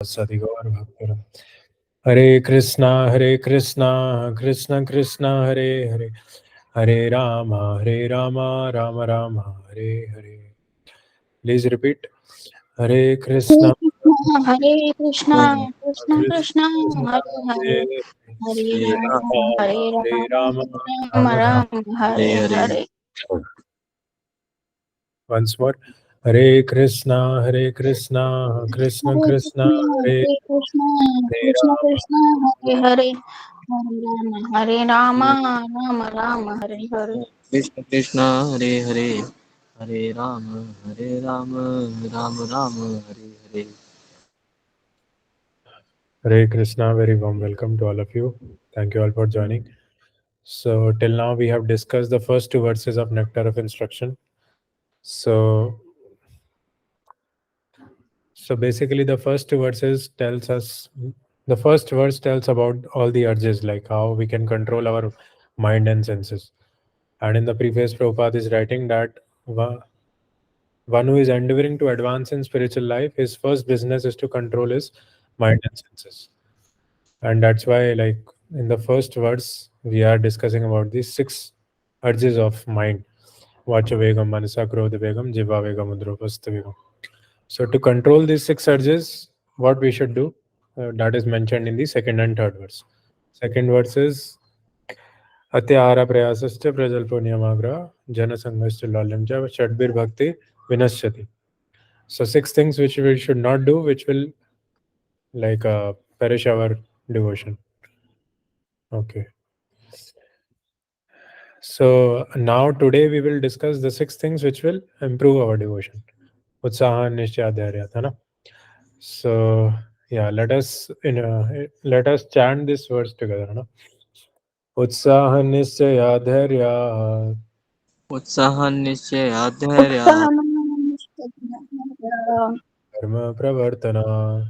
Sadigaur Bhaktaram. Hare Krishna, Krishna Krishna, Hare Hare, Hare Rama, Rama Rama, Hare Hare. Please repeat. Hare Krishna, Hare Krishna, Krishna Krishna, Krishna, Hare Hare, Hare Hare Rama, Hare Rama, Rama, Rama Rama. Hare Hare. Once more. Hare Krishna, Krishna Hare Krishna, Krishna, Hare Hare Krishna, Hare Krishna Rama, Krishna, Hare Hare, Hare Rama, Rama Rama, Hare Hare. Krishna Krishna Hare Hare Hare Rama Rama Hare Hare. Hare Krishna, very warm welcome to all of you. Thank you all for joining. So, till now, we have discussed the first two verses of Nectar of Instruction. So, basically, the first two verses tells us the first verse tells about all the urges, like how we can control our mind and senses. And in the preface, Prabhupada is writing that one who is endeavoring to advance in spiritual life, his first business is to control his mind and senses. And that's why, like in the first verse, we are discussing about these six urges of mind. Vacha Vegam, Manasa Krodha Vegam, Jiva Vegam, Udropastha Vegam. So to control these six urges, what we should do, that is mentioned in the second and third verse. Second verse is Atyahara Prayasascha Prajalpo Niyamagra Jana Sanghascha Lalyamcha Shadbir Bhakti Vinashyati. So six things which we should not do, which will perish our devotion. Okay. So now today we will discuss the six things which will improve our devotion. Utsaha Nishya Dharya, है ना? So yeah, let us chant this verse together, है ना? Utsaha Nishya Dharya Utsaha Nishchaya Dharya Karma Pravartana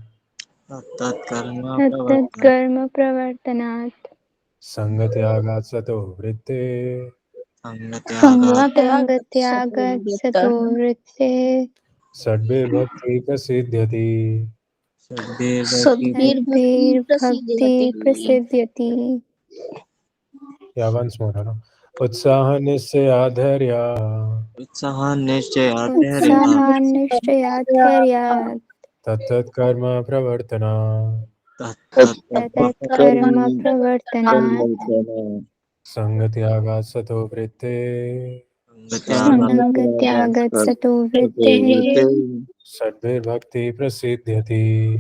Tat Karma तत्तत् Pravartana कर्म प्रवर्तनात् Sangatyagat Sato Vritte Sangatyaga संगत्यागत् सतो वृत्तेः Sadbir Bhakti Prasidhyati. Shadbir Bhakti सद्भिर्भक्ति प्रसिद्ध्यति Yeah, once more, है ना? Utsaha Nishya Dharya Utsaha Nishchaya Dharya उत्साहान्निश्चयात् धैर्यात् Tattat Karma Pravartana Tat ततत् कर्म प्रवर्तनात् Sangatyagat Sato Vritte Sangatyaga संगत्यागत् सतो वृत्तेः Sadbir Bhakti Prasidhyati.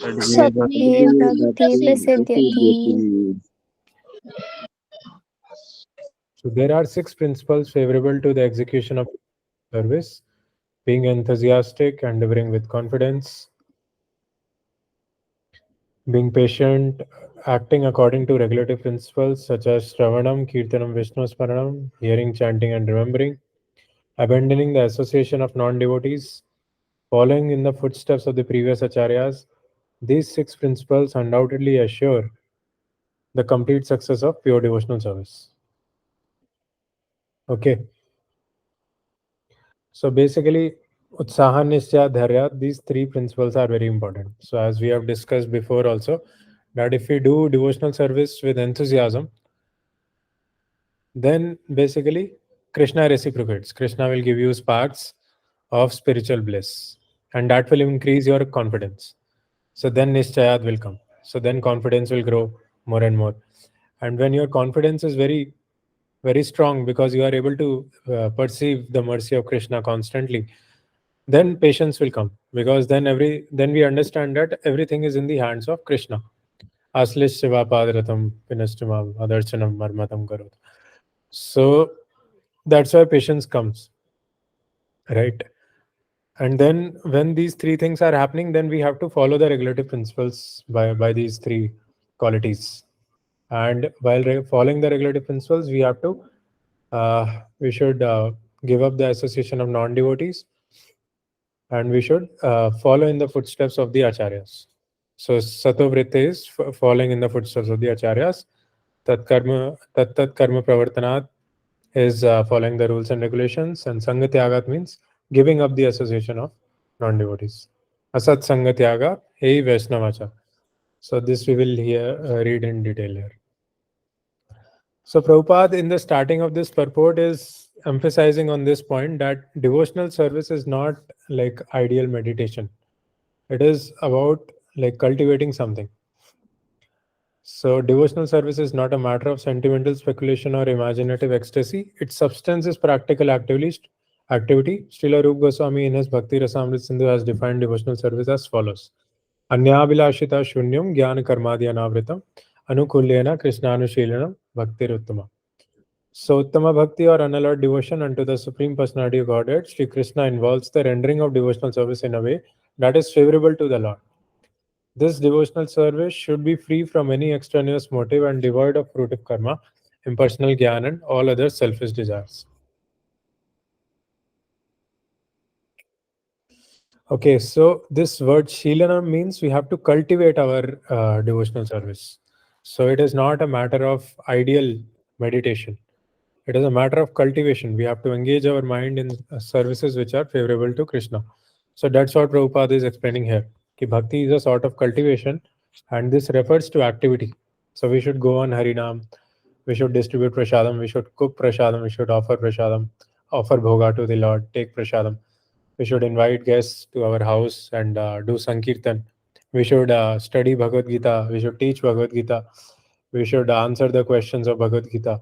Shadbir Bhakti सद्भिर्भक्ति प्रसिद्ध्यति So there are six principles favorable to the execution of service: being enthusiastic, endeavoring with confidence, being patient, acting according to regulative principles such as Shravanam, Kirtanam, Vishnu Smaranam, hearing, chanting, and remembering, abandoning the association of non-devotees, following in the footsteps of the previous acharyas. These six principles undoubtedly assure the complete success of pure devotional service. Okay. So basically, Utsaha, Nishya, Dharya, these three principles are very important. So as we have discussed before also, that if we do devotional service with enthusiasm, then basically Krishna reciprocates. Krishna will give you sparks of spiritual bliss, and that will increase your confidence. So then Nishchayat will come. So then confidence will grow more and more. And when your confidence is very, very strong because you are able to perceive the mercy of Krishna constantly, then patience will come, because then we understand that everything is in the hands of Krishna. Aslish Shiva Padratam Pinastumam Adarchanam Marmatam Karot. So that's why patience comes, right? And then when these three things are happening, then we have to follow the regulative principles by these three qualities. And while following the regulative principles, we should give up the association of non-devotees, and we should follow in the footsteps of the acharyas. So satovritta is following in the footsteps of the acharyas. Tat karma pravartanat is following the rules and regulations, and sangatyagat means giving up the association of non-devotees. Asat Sangatyaga, Hey Vaishnavacha. So this we will here read in detail here. So Prabhupada in the starting of this purport is emphasizing on this point that devotional service is not like ideal meditation. It is about like cultivating something. So devotional service is not a matter of sentimental speculation or imaginative ecstasy. Its substance is practical activity. Srila Rup Goswami in his Bhakti Rasamrit Sindhu has defined devotional service as follows. Anyabhilashita shunyam jnana karmadi anavritam anukulyena krishnanushilanam bhaktiruttama. So Uttama Bhakti or unalloyed devotion unto the Supreme Personality of Godhead, Sri Krishna involves the rendering of devotional service in a way that is favorable to the Lord. This devotional service should be free from any extraneous motive and devoid of fruitive karma, impersonal jnana, and all other selfish desires. Okay, so this word Shilana means we have to cultivate our devotional service. So it is not a matter of ideal meditation. It is a matter of cultivation. We have to engage our mind in services which are favorable to Krishna. So that's what Prabhupada is explaining here. Ki bhakti is a sort of cultivation, and this refers to activity. So we should go on Harinam, we should distribute prasadam, we should cook prasadam, we should offer prasadam, offer bhoga to the Lord, take prasadam. We should invite guests to our house and do Sankirtan. We should study Bhagavad Gita. We should teach Bhagavad Gita. We should answer the questions of Bhagavad Gita.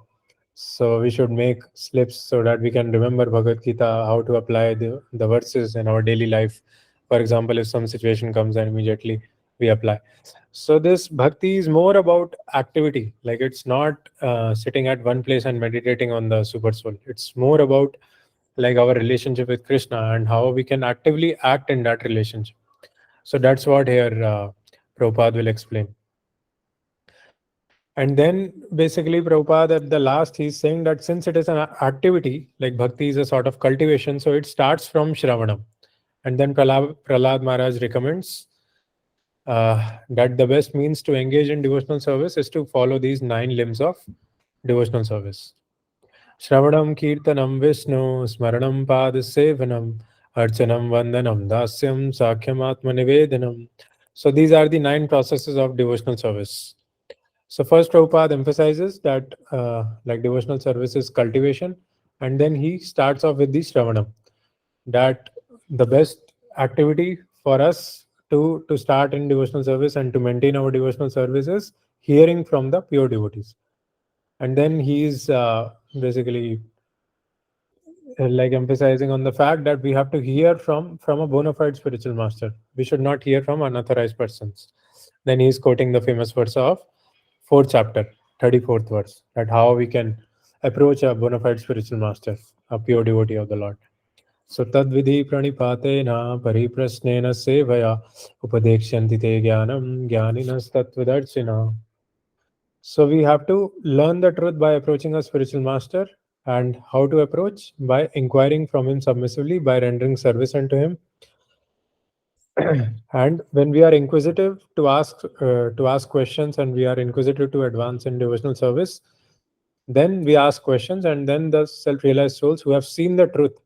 So we should make slips so that we can remember Bhagavad Gita, how to apply the verses in our daily life. For example, if some situation comes and immediately we apply. So this bhakti is more about activity. Like it's not sitting at one place and meditating on the super soul. It's more about like our relationship with Krishna and how we can actively act in that relationship. So that's what here Prabhupada will explain. And then basically Prabhupada at the last, he's saying that since it is an activity, like bhakti is a sort of cultivation, so it starts from Shravanam. And then Prahlad Maharaj recommends that the best means to engage in devotional service is to follow these 9 limbs of devotional service. Shravanam Kirtanam Vishnu, Smaranam Padasevanam, Archanam Vandanam Dasyam, Sakhyam Atma Nivedanam. So these are the 9 processes of devotional service. So first Prabhupada emphasizes that like devotional service is cultivation, and then he starts off with the Shravanam, that the best activity for us to start in devotional service and to maintain our devotional service is hearing from the pure devotees. And then he's basically like emphasizing on the fact that we have to hear from a bona fide spiritual master. We should not hear from unauthorized persons. Then he's quoting the famous verse of 4th chapter, 34th verse, that how we can approach a bona fide spiritual master, a pure devotee of the Lord. So tadvidhi pranipatena pariprasnena sevaya upadekshyanti te jnanam jnaninas tattvadarshina. So we have to learn the truth by approaching a spiritual master. And how to approach? By inquiring from him submissively, by rendering service unto him. And when we are inquisitive to ask questions, and we are inquisitive to advance in devotional service, then we ask questions, and then the self-realized souls who have seen the truth,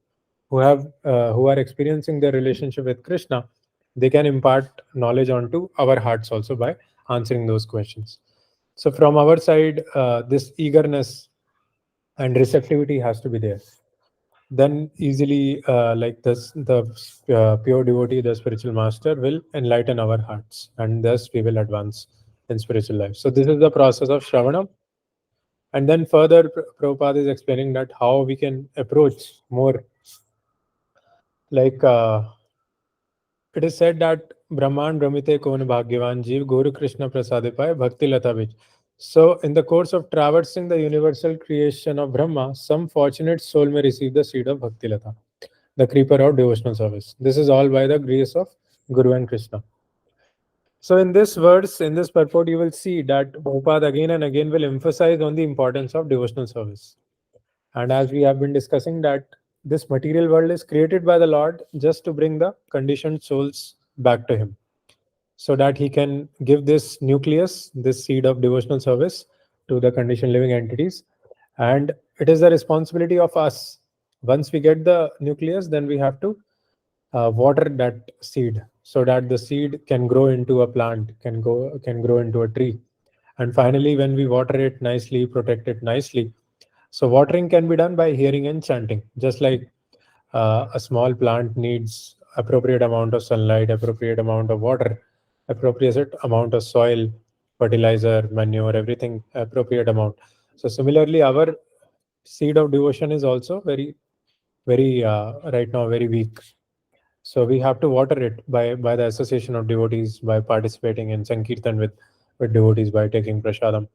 who are experiencing their relationship with Krishna, they can impart knowledge onto our hearts also by answering those questions. So from our side, this eagerness and receptivity has to be there. Then easily, like this, the pure devotee, the spiritual master, will enlighten our hearts, and thus we will advance in spiritual life. So this is the process of Shravana. And then further, Prabhupada is explaining that how we can approach more. Like it is said that Brahman Brahmite Kon Bhagyavan Jeev Guru Krishna Prasadipai Bhakti Lata Vij. So, in the course of traversing the universal creation of Brahma, some fortunate soul may receive the seed of Bhakti Lata, the creeper of devotional service. This is all by the grace of Guru and Krishna. So, in this verse, in this purport, you will see that Prabhupada again and again will emphasize on the importance of devotional service. And as we have been discussing, that this material world is created by the Lord just to bring the conditioned souls back to Him, so that He can give this nucleus, this seed of devotional service to the conditioned living entities. And it is the responsibility of us. Once we get the nucleus, then we have to water that seed so that the seed can grow into a plant, can grow into a tree. And finally, when we water it nicely, protect it nicely. So watering can be done by hearing and chanting, just like a small plant needs appropriate amount of sunlight, appropriate amount of water, appropriate amount of soil, fertilizer, manure, everything appropriate amount. So similarly, our seed of devotion is also very right now very weak. So we have to water it by the association of devotees, by participating in sankirtan with devotees, by taking prasadam.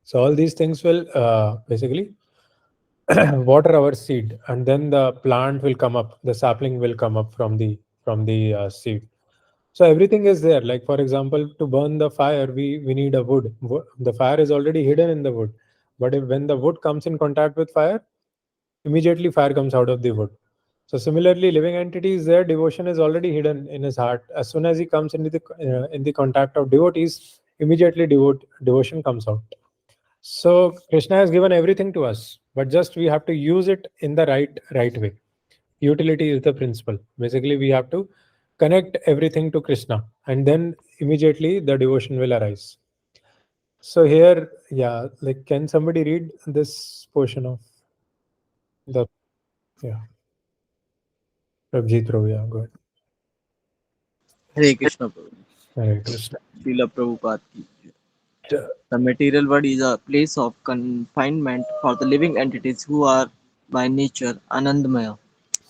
So all these things will basically water our seed, and then the plant will come up, the sapling will come up from the seed. So everything is there. Like for example, to burn the fire, we need a wood. The fire is already hidden in the wood, but when the wood comes in contact with fire, immediately fire comes out of the wood. So similarly, living entities, their devotion is already hidden in his heart. As soon as he comes into the in the contact of devotees, immediately devotion comes out. So Krishna has given everything to us, but just we have to use it in the right way. Utility is the principle. Basically, we have to connect everything to Krishna, and then immediately the devotion will arise. So here, yeah, like can somebody read this portion of the yeah, Prabhjeet Rao, yeah, go ahead. Hare Krishna Prabhu. Hare Krishna. Srila Prabhupada ki jai. The material world is a place of confinement for the living entities who are by nature Anandamaya,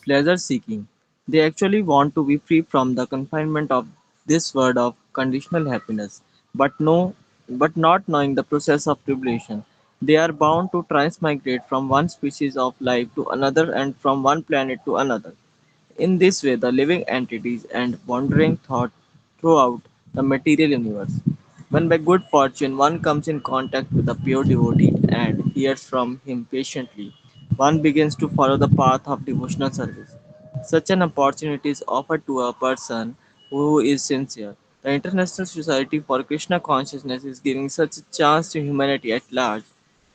pleasure seeking. They actually want to be free from the confinement of this world of conditional happiness, but but not knowing the process of tribulation. They are bound to transmigrate from one species of life to another and from one planet to another. In this way, the living entities and wandering thought throughout the material universe. When by good fortune one comes in contact with a pure devotee and hears from him patiently, one begins to follow the path of devotional service. Such an opportunity is offered to a person who is sincere. The International Society for Krishna Consciousness is giving such a chance to humanity at large.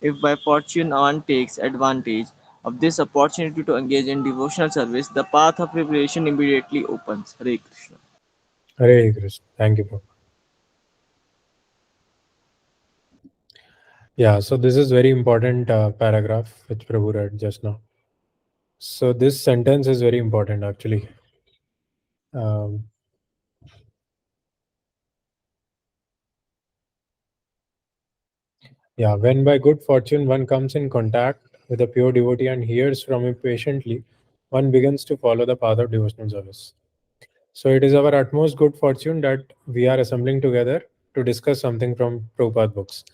If by fortune one takes advantage of this opportunity to engage in devotional service, the path of liberation immediately opens. Hare Krishna. Hare Krishna. Thank you, Prabhu. Yeah, so this is very important paragraph which Prabhu read just now. So this sentence is very important actually. Um, yeah, when by good fortune one comes in contact with a pure devotee and hears from him patiently, one begins to follow the path of devotional service. So it is our utmost good fortune that we are assembling together to discuss something from Prabhupada books.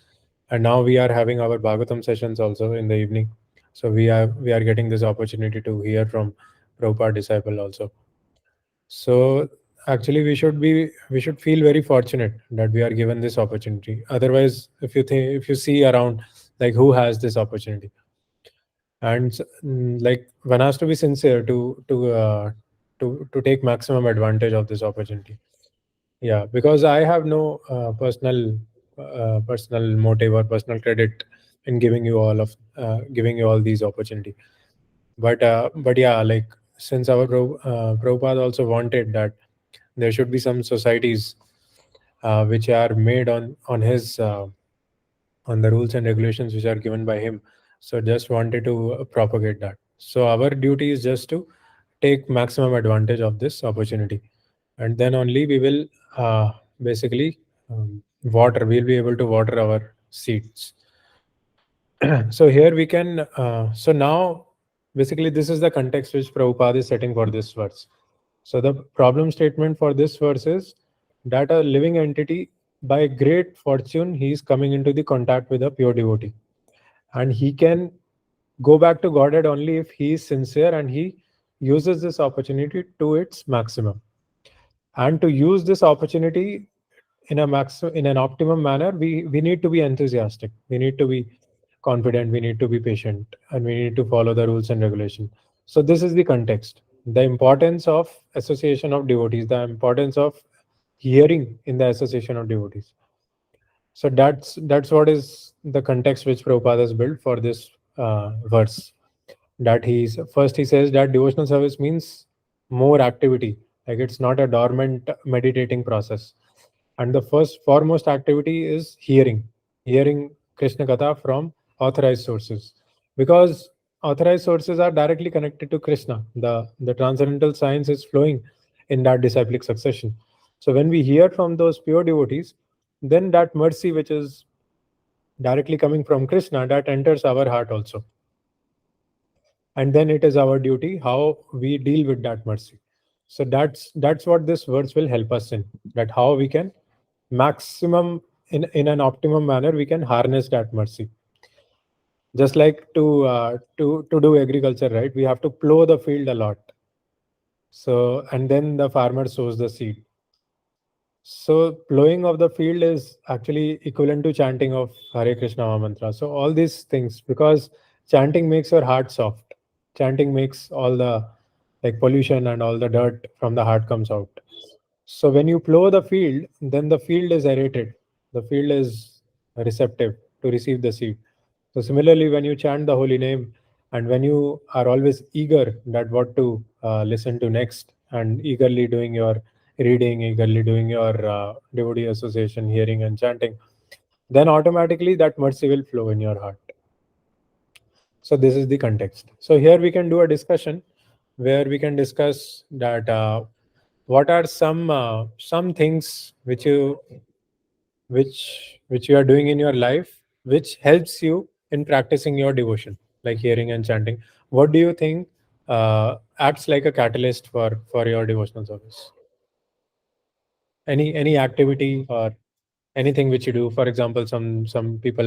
And now we are having our Bhagavatam sessions also in the evening. So we are getting this opportunity to hear from Prabhupada disciple also. So actually we should feel very fortunate that we are given this opportunity. Otherwise, if you see around, like who has this opportunity, and like one has to be sincere to take maximum advantage of this opportunity. Yeah, because I have no personal motive or personal credit in giving you all these opportunity. But yeah, like since our Prabhupada also wanted that there should be some societies which are made on the rules and regulations which are given by him. So just wanted to propagate that. So our duty is just to take maximum advantage of this opportunity, and then only we will basically we'll be able to water our seeds. So here we can so now basically this is the context which Prabhupada is setting for this verse. So the problem statement for this verse is that a living entity, by great fortune, he is coming into the contact with a pure devotee, and he can go back to Godhead only if he is sincere and he uses this opportunity to its maximum. And to use this opportunity in an optimum manner, we need to be enthusiastic, we need to be confident, we need to be patient, and we need to follow the rules and regulation. So this is the context, the importance of association of devotees, the importance of hearing in the association of devotees. So that's what is the context which Prabhupada has built for this verse. That he says that devotional service means more activity. Like it's not a dormant meditating process. And the first foremost activity is hearing Krishna Katha from authorized sources, because authorized sources are directly connected to Krishna. The transcendental science is flowing in that disciplic succession. So when we hear from those pure devotees, then that mercy which is directly coming from Krishna, that enters our heart also. And then it is our duty how we deal with that mercy. So that's what this verse will help us in, that how we can maximum in an optimum manner we can harness that mercy. Just like to do agriculture, right, we have to plow the field a lot. So and then the farmer sows the seed. So plowing of the field is actually equivalent to chanting of Hare Krishna mantra. So all these things, because chanting makes your heart soft. Chanting makes all the like pollution and all the dirt from the heart comes out. So when you plow the field, then the field is aerated. The field is receptive to receive the seed. So similarly, when you chant the holy name and when you are always eager that what to listen to next and eagerly doing your reading, eagerly doing your devotee association, hearing and chanting, then automatically that mercy will flow in your heart. So this is the context. So here we can do a discussion where we can discuss that what are some things which you are doing in your life which helps you in practicing your devotion, like hearing and chanting. What do you think acts like a catalyst for your devotional service? Any activity or anything which you do. For example, some people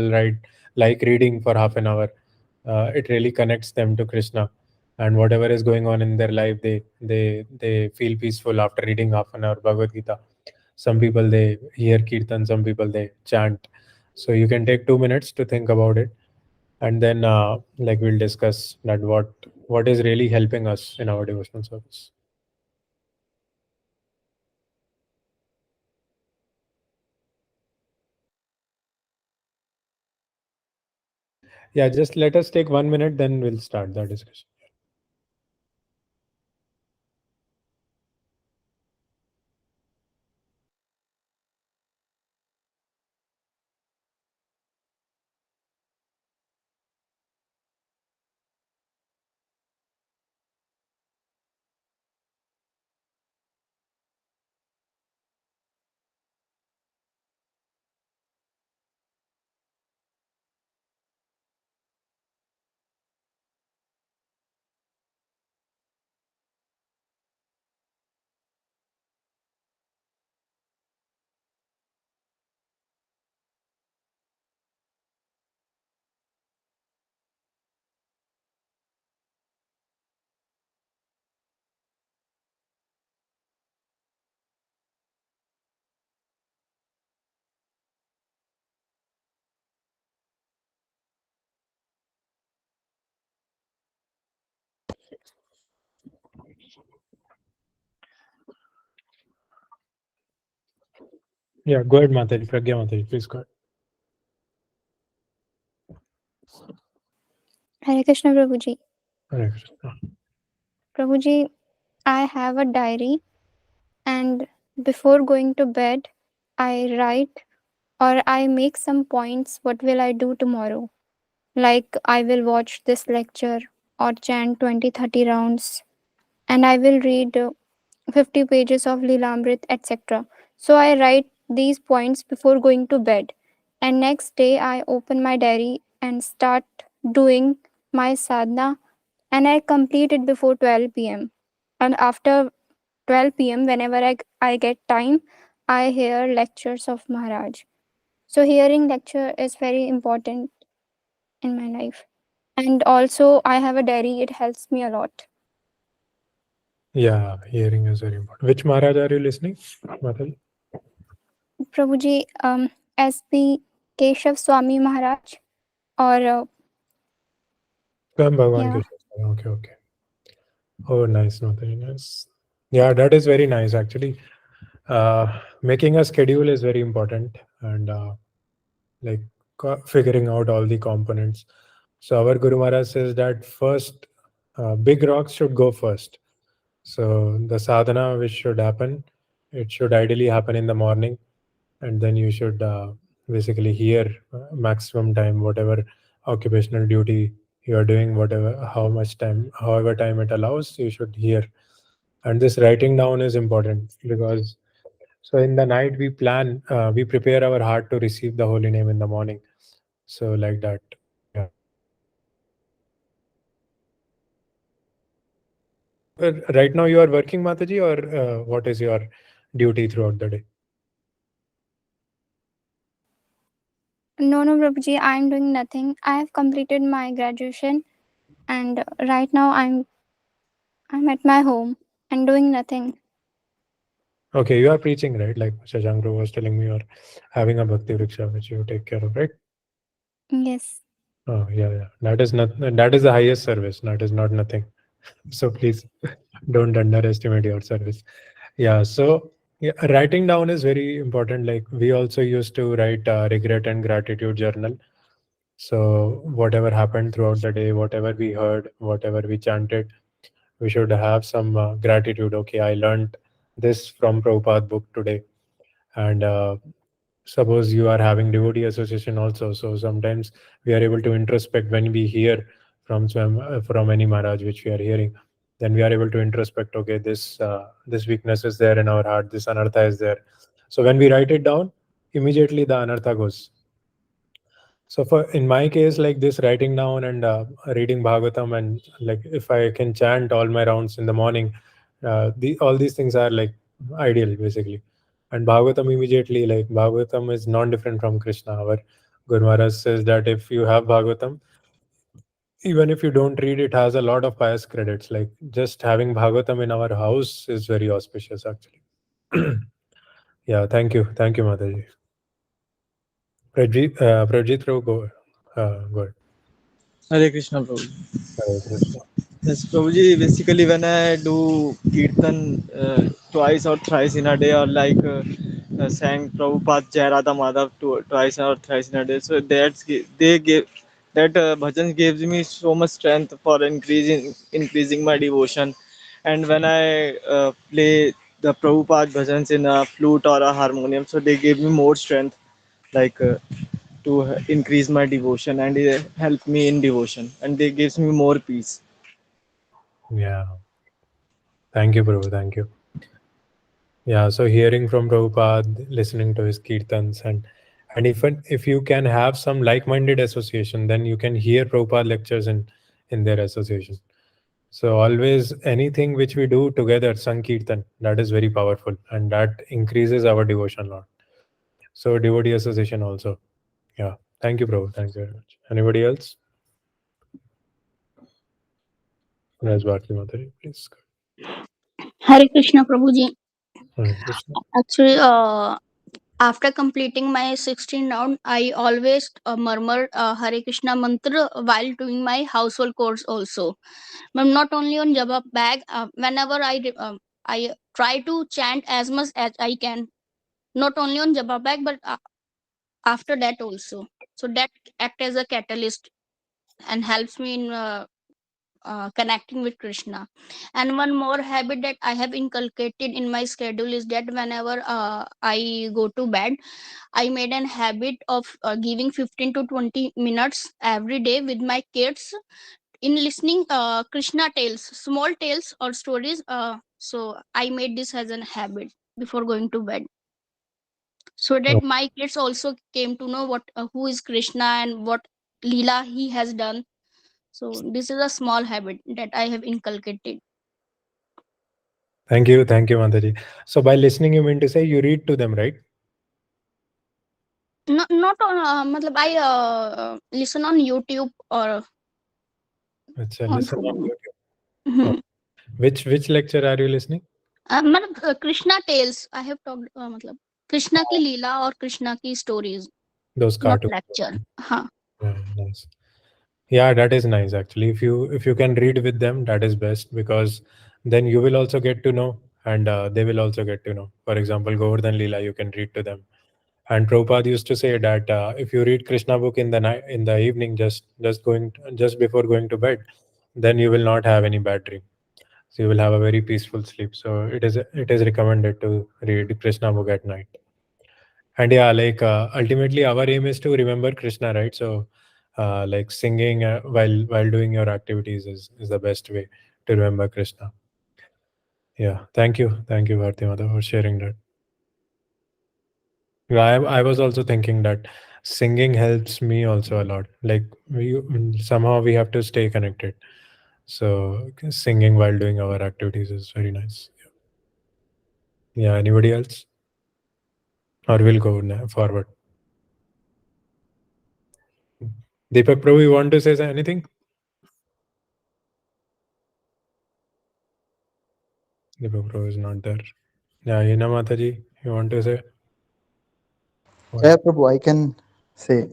like reading for half an hour. It really connects them to Krishna, and whatever is going on in their life, they feel peaceful after reading half an hour Bhagavad Gita. Some people they hear kirtan, some people they chant. So you can take 2 minutes to think about it, and then like we'll discuss that what is really helping us in our devotional service. Yeah, just let us take 1 minute, then we'll start the discussion. Yeah, go ahead, Mataji. Pragya Mataji, please go ahead. Hare Krishna Prabhuji. Hare Krishna. Prabhuji, I have a diary, and before going to bed, I write or I make some points what will I do tomorrow. Like I will watch this lecture or chant 20-30 rounds, and I will read 50 pages of Lilamrit, etc. So I write these points before going to bed. And next day I open my diary and start doing my sadhana, and I complete it before 12 p.m. And after 12 p.m., whenever I get time, I hear lectures of Maharaj. So hearing lecture is very important in my life. And also I have a diary, it helps me a lot. Yeah, hearing is very important. Which Maharaj are you listening, Mataji? Prabhuji, SP Keshav Swami Maharaj, or Swam Bhagavan yeah, Krishna. Okay, okay. Oh, nice, Mataji, nice. Yeah, that is very nice actually. Making a schedule is very important, and like figuring out all the components. So our Guru Maharaj says that first, big rocks should go first. So the sadhana which should happen, it should ideally happen in the morning, and then you should basically hear maximum time, whatever occupational duty you are doing, whatever, how much time, however time it allows, you should hear. And this writing down is important because so in the night we plan, we prepare our heart to receive the holy name in the morning. So like that. Yeah. Right now you are working, Mataji, or what is your duty throughout the day? No, no, Prabhuji, I'm doing nothing. I have completed my graduation, and right now I'm at my home and doing nothing. Okay, you are preaching, right? Like Shashank Bro was telling me, you're having a bhakti vriksha which you take care of, right? Yes. Oh, yeah, yeah. That is not, that is the highest service. That is not nothing. So please don't underestimate your service. Yeah. So yeah, writing down is very important. Like we also used to write regret and gratitude journal. So whatever happened throughout the day, whatever we heard, whatever we chanted, we should have some gratitude. Okay, I learned this from Prabhupada book today. And suppose you are having devotee association also, so sometimes we are able to introspect when we hear from any Maharaj which we are hearing, then we are able to introspect, okay, this weakness is there in our heart, this anartha is there. So when we write it down, immediately the anartha goes. So for in my case, like this writing down and reading Bhagavatam, and like if I can chant all my rounds in the morning, the all these things are like ideal basically. And Bhagavatam immediately, like Bhagavatam is non-different from Krishna. Our Guru Maharaj says that if you have Bhagavatam, even if you don't read, it has a lot of pious credits. Like just having Bhagavatam in our house is very auspicious actually. Yeah, thank you, Mataji. Prajit, go ahead. Hare Krishna, Prabhu. Hare Krishna. Yes, Prabhuji, basically when I do Kirtan twice or thrice in a day, or like sang Prabhupada Jai Radha Madhav twice or thrice in a day, so they give that bhajan gives me so much strength for increasing my devotion. And when I play the Prabhupada bhajans in a flute or a harmonium, so they give me more strength, like to increase my devotion, and help me in devotion, and they gives me more peace. Yeah. Thank you, Prabhu. Thank you. Yeah. So hearing from Prabhupada, listening to his kirtans, and even if you can have some like-minded association, then you can hear Prabhupada lectures in their association. So always anything which we do together, Sankirtan, that is very powerful, and that increases our devotion a lot. So devotee association also. Yeah. Thank you, Prabhu. Thank you very much. Anybody else? Raj Bharti Mataji, please. Hare Krishna Prabhuji. Hare Krishna. Actually, after completing my 16 round, I always murmur Hare Krishna mantra while doing my household chores also. But not only on jab bag, whenever I try to chant as much as I can. Not only on jab bag, but after that also. So that act as a catalyst and helps me in connecting with Krishna. And one more habit that I have inculcated in my schedule is that whenever I go to bed, I made an habit of giving 15 to 20 minutes every day with my kids in listening Krishna tales, small tales or stories. So I made this as a habit before going to bed, so that Oh, my kids also came to know what who is Krishna and what Leela he has done. So this is a small habit that I have inculcated. thank you, Mataji. So by listening, you mean to say you read to them, right? Not on matlab I listen on YouTube or It's a on listen on phone. YouTube. Oh. Mhm. Which lecture are you listening? मतलब Krishna tales I have talked मतलब कृष्णा की लीला और कृष्णा की stories, Those not cartoons. lecture. हाँ. Yeah, nice. Yeah, that is nice actually. If you can read with them, that is best because then you will also get to know, and they will also get to know. For example, Govardhan Leela, you can read to them. And Prabhupada used to say that if you read Krishna book in the night, in the evening, just before going to bed, then you will not have any bad dream. So you will have a very peaceful sleep. So it is recommended to read Krishna book at night. And yeah, like ultimately our aim is to remember Krishna, right? So like singing while doing your activities is the best way to remember Krishna. Yeah, thank you, Bharti Mata, for sharing that. Yeah, I was also thinking that singing helps me also a lot. Like somehow we have to stay connected. So singing while doing our activities is very nice. Yeah, anybody else? Or we'll go forward. Deepak Prabhu, you want to say anything? Deepak Prabhu is not there. Yeah, Hina Mataji, you want to say? What? Yeah, Prabhu, I can say.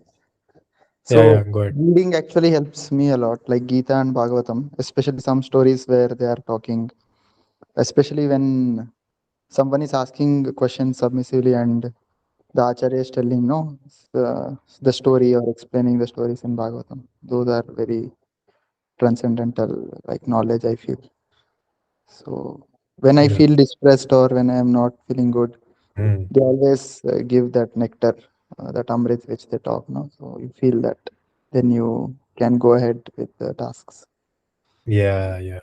Yeah, So go ahead. reading actually helps me a lot, like Gita and Bhagavatam, especially some stories where they are talking, especially when someone is asking a question submissively and the Acharya is telling, no, the story or explaining the stories in Bhagavatam. Those are very transcendental, like knowledge, I feel. So when I Yeah. feel distressed or when I am not feeling good, Hmm. they always give that nectar, that amrit which they talk, no? So you feel that then you can go ahead with the tasks. Yeah.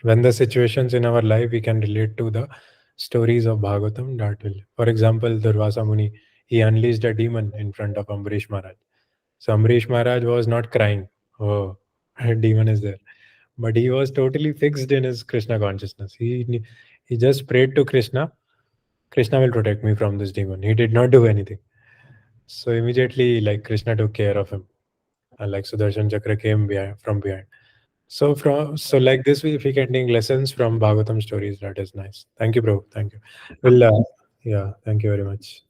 When the situations in our life we can relate to the stories of Bhagavatam, that will. For example, Durvasa Muni, he unleashed a demon in front of Ambarish Maharaj. So Ambarish Maharaj was not crying. Oh, a demon is there. But he was totally fixed in his Krishna consciousness. He just prayed to Krishna. Krishna will protect me from this demon. He did not do anything. So immediately, like Krishna took care of him. And like Sudarshan Chakra came from behind. So like this, if we can take lessons from Bhagavatam stories, that is nice. Thank you, bro. Thank you. Well, yeah, thank you very much.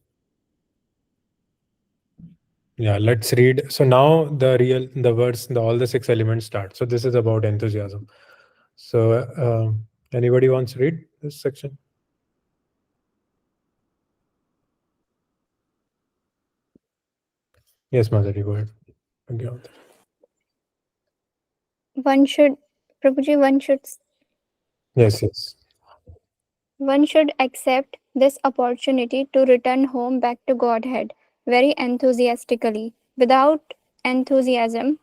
Yeah, let's read. So now the words, all the six elements start. So this is about enthusiasm. So anybody wants to read this section? Yes, Madhuri, go ahead. Okay. One should, Prabhuji, Yes. one should accept this opportunity to return home back to Godhead very enthusiastically. Without enthusiasm,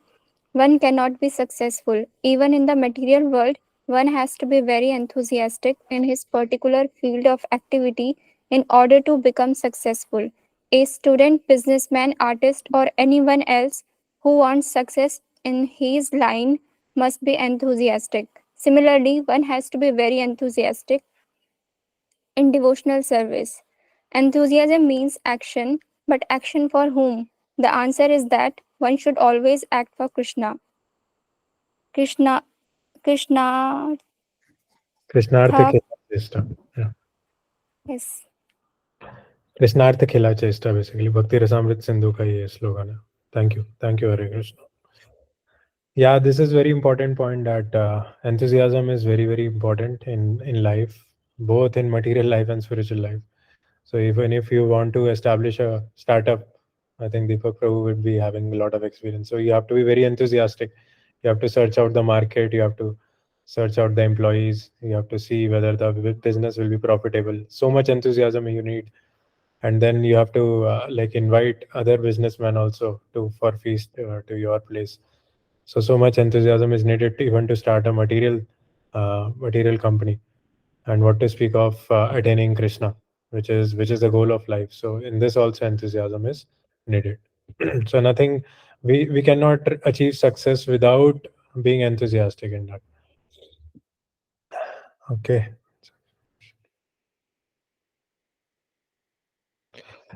one cannot be successful. Even in the material world, one has to be very enthusiastic in his particular field of activity in order to become successful. A student, businessman, artist, or anyone else who wants success in his line must be enthusiastic. Similarly, one has to be very enthusiastic in devotional service. Enthusiasm means action, but action for whom? The answer is that one should always act for Krishna. Krishna, Krishna, Krishnartha tha, Khela Chesta. Yeah. yes. Krishnartha Khela Chesta, basically. Bhakti Rasamrit Sindhu ka ye slogan hai. Thank you. Thank you, Hare Krishna. Yeah, this is very important point that enthusiasm is very important in life, both in material life and spiritual life. So even if you want to establish a startup, I think Deepak Prabhu would be having a lot of experience. So you have to be very enthusiastic. You have to search out the market. You have to search out the employees. You have to see whether the business will be profitable. So much enthusiasm you need, and then you have to like invite other businessmen also to for feast to your place. So much enthusiasm is needed to even to start a material company, and what to speak of attaining Krishna, which is the goal of life. So in this also enthusiasm is needed. So nothing, we cannot achieve success without being enthusiastic in that. Okay.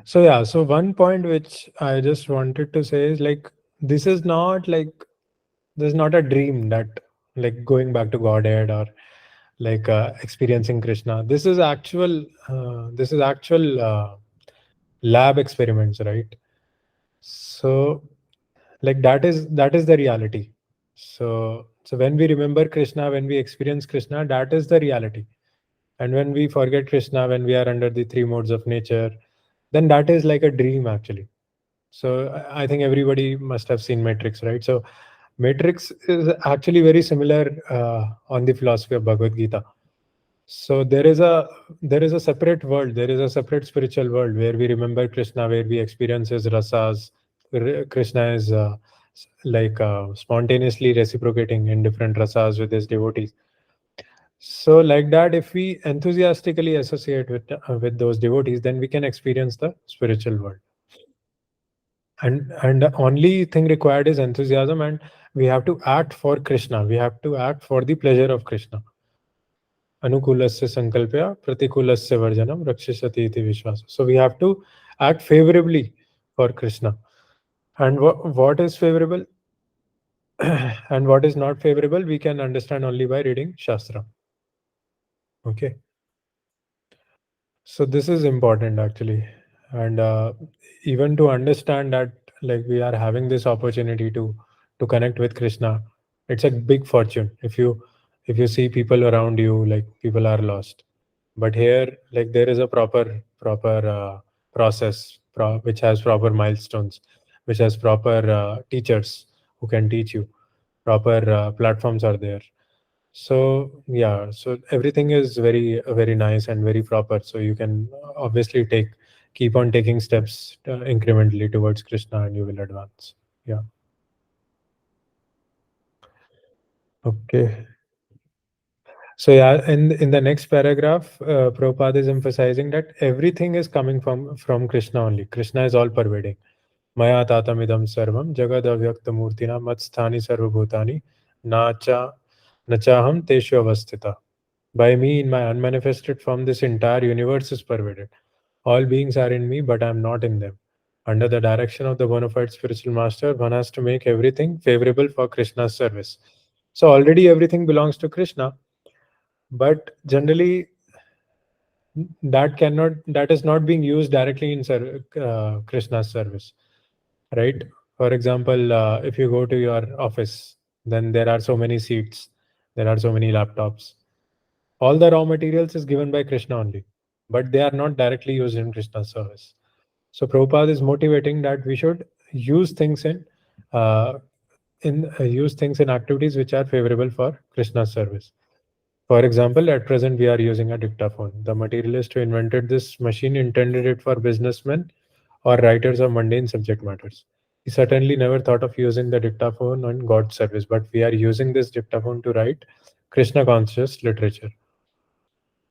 So yeah, so one point which I just wanted to say is like this is not like this is not a dream that like going back to Godhead or like experiencing Krishna. This is actual lab experiments, right? So like that is the reality. So when we remember Krishna, when we experience Krishna, that is the reality. And when we forget Krishna, when we are under the three modes of nature, then that is like a dream actually. So I think everybody must have seen Matrix, right? So Matrix is actually very similar on the philosophy of Bhagavad Gita. So there is a separate world. There is a separate spiritual world where we remember Krishna, where we experience his rasas. Krishna is spontaneously reciprocating in different rasas with his devotees. So like that, if we enthusiastically associate with those devotees, then we can experience the spiritual world. And the only thing required is enthusiasm, and we have to act for Krishna. We have to act for the pleasure of Krishna. Anukulasya sankalpya pratikulasya varjanam rakshishati iti vishwas. So we have to act favorably for Krishna. And what is favorable and what is not favorable, we can understand only by reading Shastra. Okay. So this is important actually. And even to understand that, like, we are having this opportunity to connect with Krishna, it's a big fortune. If you see people around you, like, people are lost, but here, like, there is a proper process which has proper milestones, which has proper teachers who can teach you. Proper platforms are there. So yeah, so everything is very nice and very proper. So you can obviously keep on taking steps incrementally towards Krishna, and you will advance. Yeah. Okay. So yeah, in the next paragraph, Prabhupada is emphasizing that everything is coming from Krishna only. Krishna is all pervading. Maya tatamidam sarvam jagad avyakta murtina matsthani sarvabhutani nacha nachaham teshu avasthita. By me, in my unmanifested form, this entire universe is pervaded. All beings are in me, but I am not in them. Under the direction of the bona fide spiritual master, one has to make everything favorable for Krishna's service. So already everything belongs to Krishna, but generally that is not being used directly in Krishna's service, right? For example, if you go to your office, then there are so many seats, there are so many laptops. All the raw materials is given by Krishna only, but they are not directly used in Krishna's service. So Prabhupada is motivating that we should use things uh, use things in activities which are favorable for Krishna's service. For example, at present we are using a dictaphone. The materialist who invented this machine intended it for businessmen or writers of mundane subject matters. He certainly never thought of using the dictaphone on God's service, but we are using this dictaphone to write Krishna conscious literature.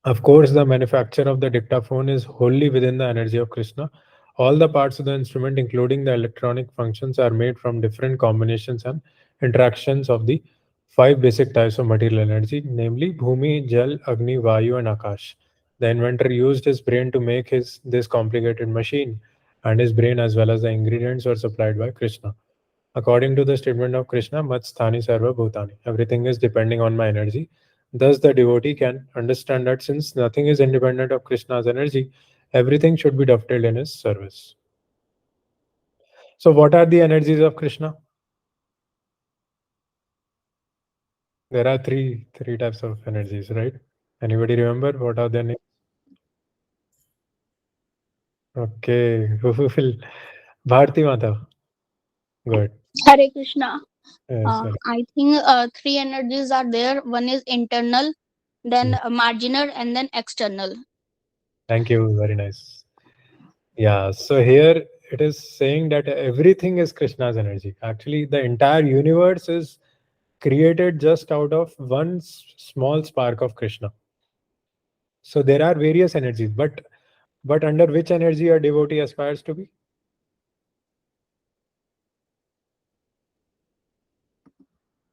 Of course, the manufacture of the dictaphone is wholly within the energy of Krishna. All the parts of the instrument, including the electronic functions, are made from different combinations and interactions of the five basic types of material energy, namely Bhumi, Jal, Agni, Vayu, and Akash. The inventor used his brain to make this complicated machine, and his brain as well as the ingredients were supplied by Krishna. According to the statement of Krishna, Mat Sthani Sarva Bhutani. Everything is depending on my energy. Thus, the devotee can understand that since nothing is independent of Krishna's energy, everything should be dovetailed in his service. So, what are the energies of Krishna? There are three types of energies, right? Anybody remember what are their names? Okay, who will? Bharti Mata. Good. Hare Krishna. Sorry. I think three energies are there. One is internal, then marginal, and then external. Thank you. Very nice. Yeah. So here it is saying that everything is Krishna's energy. Actually, the entire universe is created just out of one small spark of Krishna. So there are various energies, but under which energy a devotee aspires to be?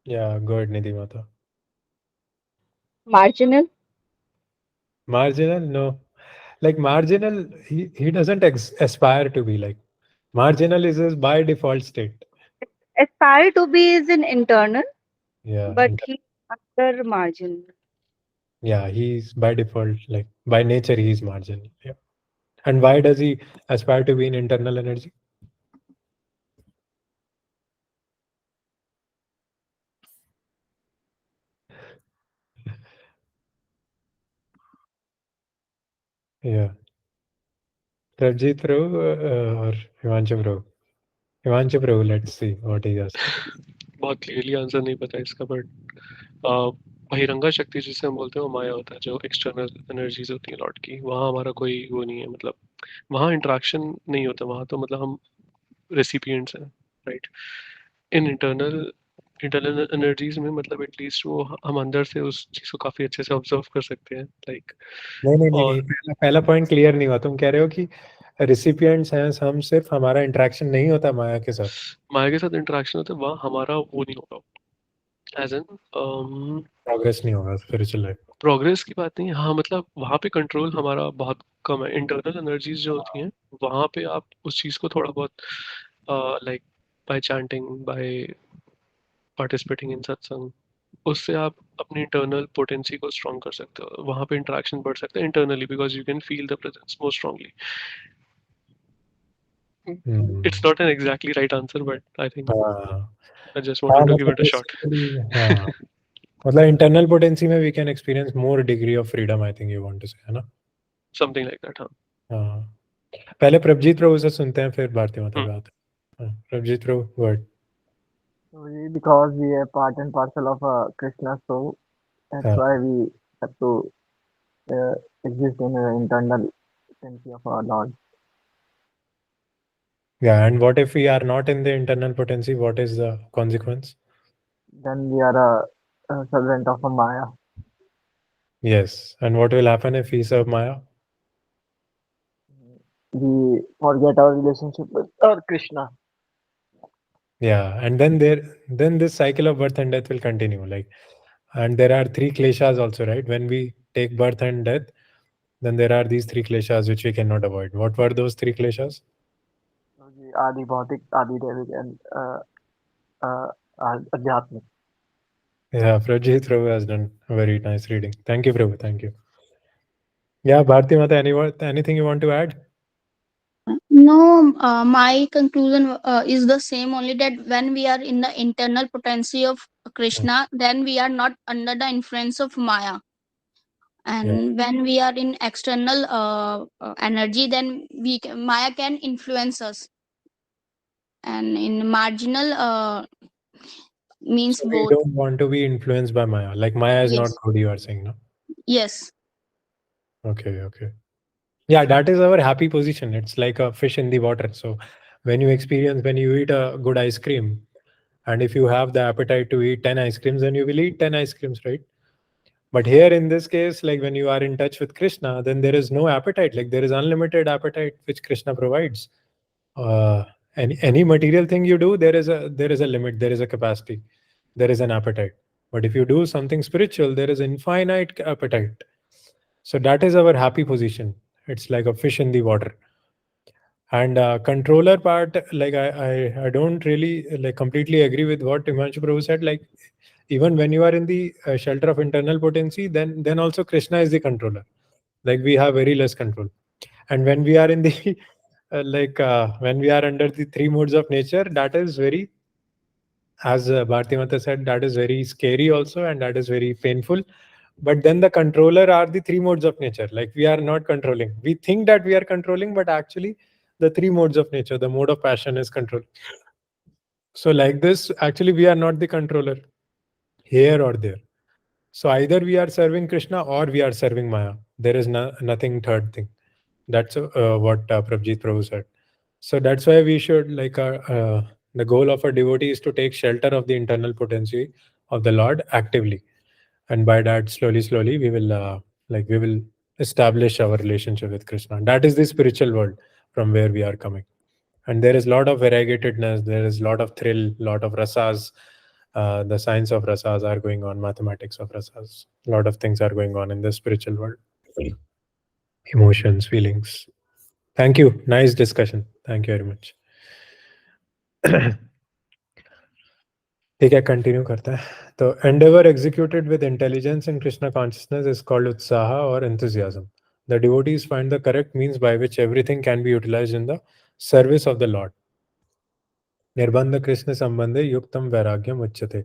Yeah, go ahead, Nidhi Mata. Marginal. Marginal? No. Like marginal, he doesn't aspire to be like. Marginal is his by default state. Aspire to be is an internal, Yeah. but he under margin. Yeah, he's by default, like by nature, he's marginal. Yeah. And why does he aspire to be in internal energy? Yeah. Pravjit Prabhu or Himanshu Prabhu? Himanshu Prabhu, let's see what he has. बहुत clearly answer नहीं पता इसका, but बहिरंगा शक्ति जिसे हम बोलते हैं वो माया होता है, जो एक्सटर्नल एनर्जीज होती है लॉर्ड की। वहाँ हमारा कोई वो नहीं है, मतलब वहाँ इंटरेक्शन नहीं होता, वहाँ तो मतलब हम रेसिपिएंट्स हैं, right. In internal internal energies में मतलब एटलीस्ट वो हम अंदर से उस चीज़ को काफ़ी अच्छे से ऑब्जर्व कर सकते हैं, लाइक। नहीं नहीं नहीं और नहीं, पहला पॉइंट क्लियर नहीं हुआ। तुम कह रहे हो कि रिसिपिएंट्स हैं हम, सिर्फ हमारा इंटरेक्शन नहीं होता माया के साथ। माया के साथ इंटरेक्शन होता है, वहाँ हमारा वो नहीं होगा, एज एन प्रोग्रेस नहीं होगा स्पिरिचुअल लाइफ। प्रोग्रेस की बात नहीं है, हाँ मतलब वहाँ पे कंट्रोल हमारा बहुत कम है। इंटरनल एनर्जीज जो होती हैं वहाँ पे आप उस चीज़ को थोड़ा बहुत like bye chanting, by participating in सत्संग, उससे आप अपनी इंटरनल पोटेंसी को स्ट्रॉन्ग कर सकते हो। वहाँ पे इंटरेक्शन बढ़ सकता है internally, because you can feel the presence more strongly. It's not an exactly right answer, but I think हाँ आई जस्ट हाँ, वांटेड टू गिव मतलब इट अ शॉट। basically, हाँ मतलब इंटरनल पोटेंसी में we can experience more degree of freedom, I think you want to say, है ना? Something like that, हाँ। हाँ, पहले प्रभजीत प्रभु से सुनते हैं, फिर भारती माता पे आते हैं। हाँ, प्रभजीत प्रभु word. Because we are part and parcel of Krishna, so that's हाँ why we have to uh, exist in an internal potency of our Lord. yeah, and what if we are not in the internal potency? What is the consequence? Then we are a servant of a Maya. Yes, and what will happen if we serve Maya? We forget our relationship with our Krishna. Yeah, and then this cycle of birth and death will continue. Like, and there are three kleshas also, right? When we take birth and death, then there are these three kleshas which we cannot avoid. What were those three kleshas? So the Adi Bhautik, Adi Devik, and Adhyatmik. Yeah, Prabhuji Prabhu has done a very nice reading. Thank you, Prabhu. Thank you. Yeah, Bharti Mata, anything you want to add? No, my conclusion is the same only, that when we are in the internal potency of Krishna, then we are not under the influence of Maya. And when we are in external energy, then Maya can influence us. And in marginal means So we both. don't want to be influenced by Maya. Like Maya is not Yes. good, you are saying, no? Yes. Okay, okay. Yeah, that is our happy position. It's like a fish in the water. So when you eat a good ice cream, and if you have the appetite to eat 10 ice creams, then you will eat 10 ice creams, right? But here in this case, like when you are in touch with Krishna, then there is no appetite. Like there is unlimited appetite which Krishna provides. Any material thing you do, there is a limit, there is a capacity, there is an appetite. But if you do something spiritual, there is infinite appetite. So that is our happy position. It's like a fish in the water. And controller part, like I don't really like completely agree with what Himanshu Prabhu said. Like even when you are in the shelter of internal potency, then also Krishna is the controller. Like we have very less control. And when we are in the when we are under the three modes of nature, that is very, as Bharti Mata said, that is very scary also, and that is very painful. But then the controller are the three modes of nature. Like we are not controlling. We think that we are controlling, but actually the three modes of nature, the mode of passion is control. So like this, actually we are not the controller here or there. So either we are serving Krishna or we are serving Maya. There is nothing third thing. That's what Prabhjit Prabhu said. So that's why we should the goal of a devotee is to take shelter of the internal potency of the Lord actively, and by that slowly we will establish our relationship with Krishna. That is the spiritual world from where we are coming, and there is a lot of variegatedness. There is a lot of thrill, lot of rasas. The science of rasas are going on, mathematics of rasas. A lot of things are going on in the spiritual world. Emotions, feelings. Thank you. Nice discussion. Thank you very much. ठीक है, continue करते हैं। तो endeavor executed with intelligence in Krishna consciousness is called utsaha or enthusiasm. The devotees find the correct means by which everything can be utilized in the service of the Lord. Nirbandha Krishna sambandhe yuktam vairagyam uchyate.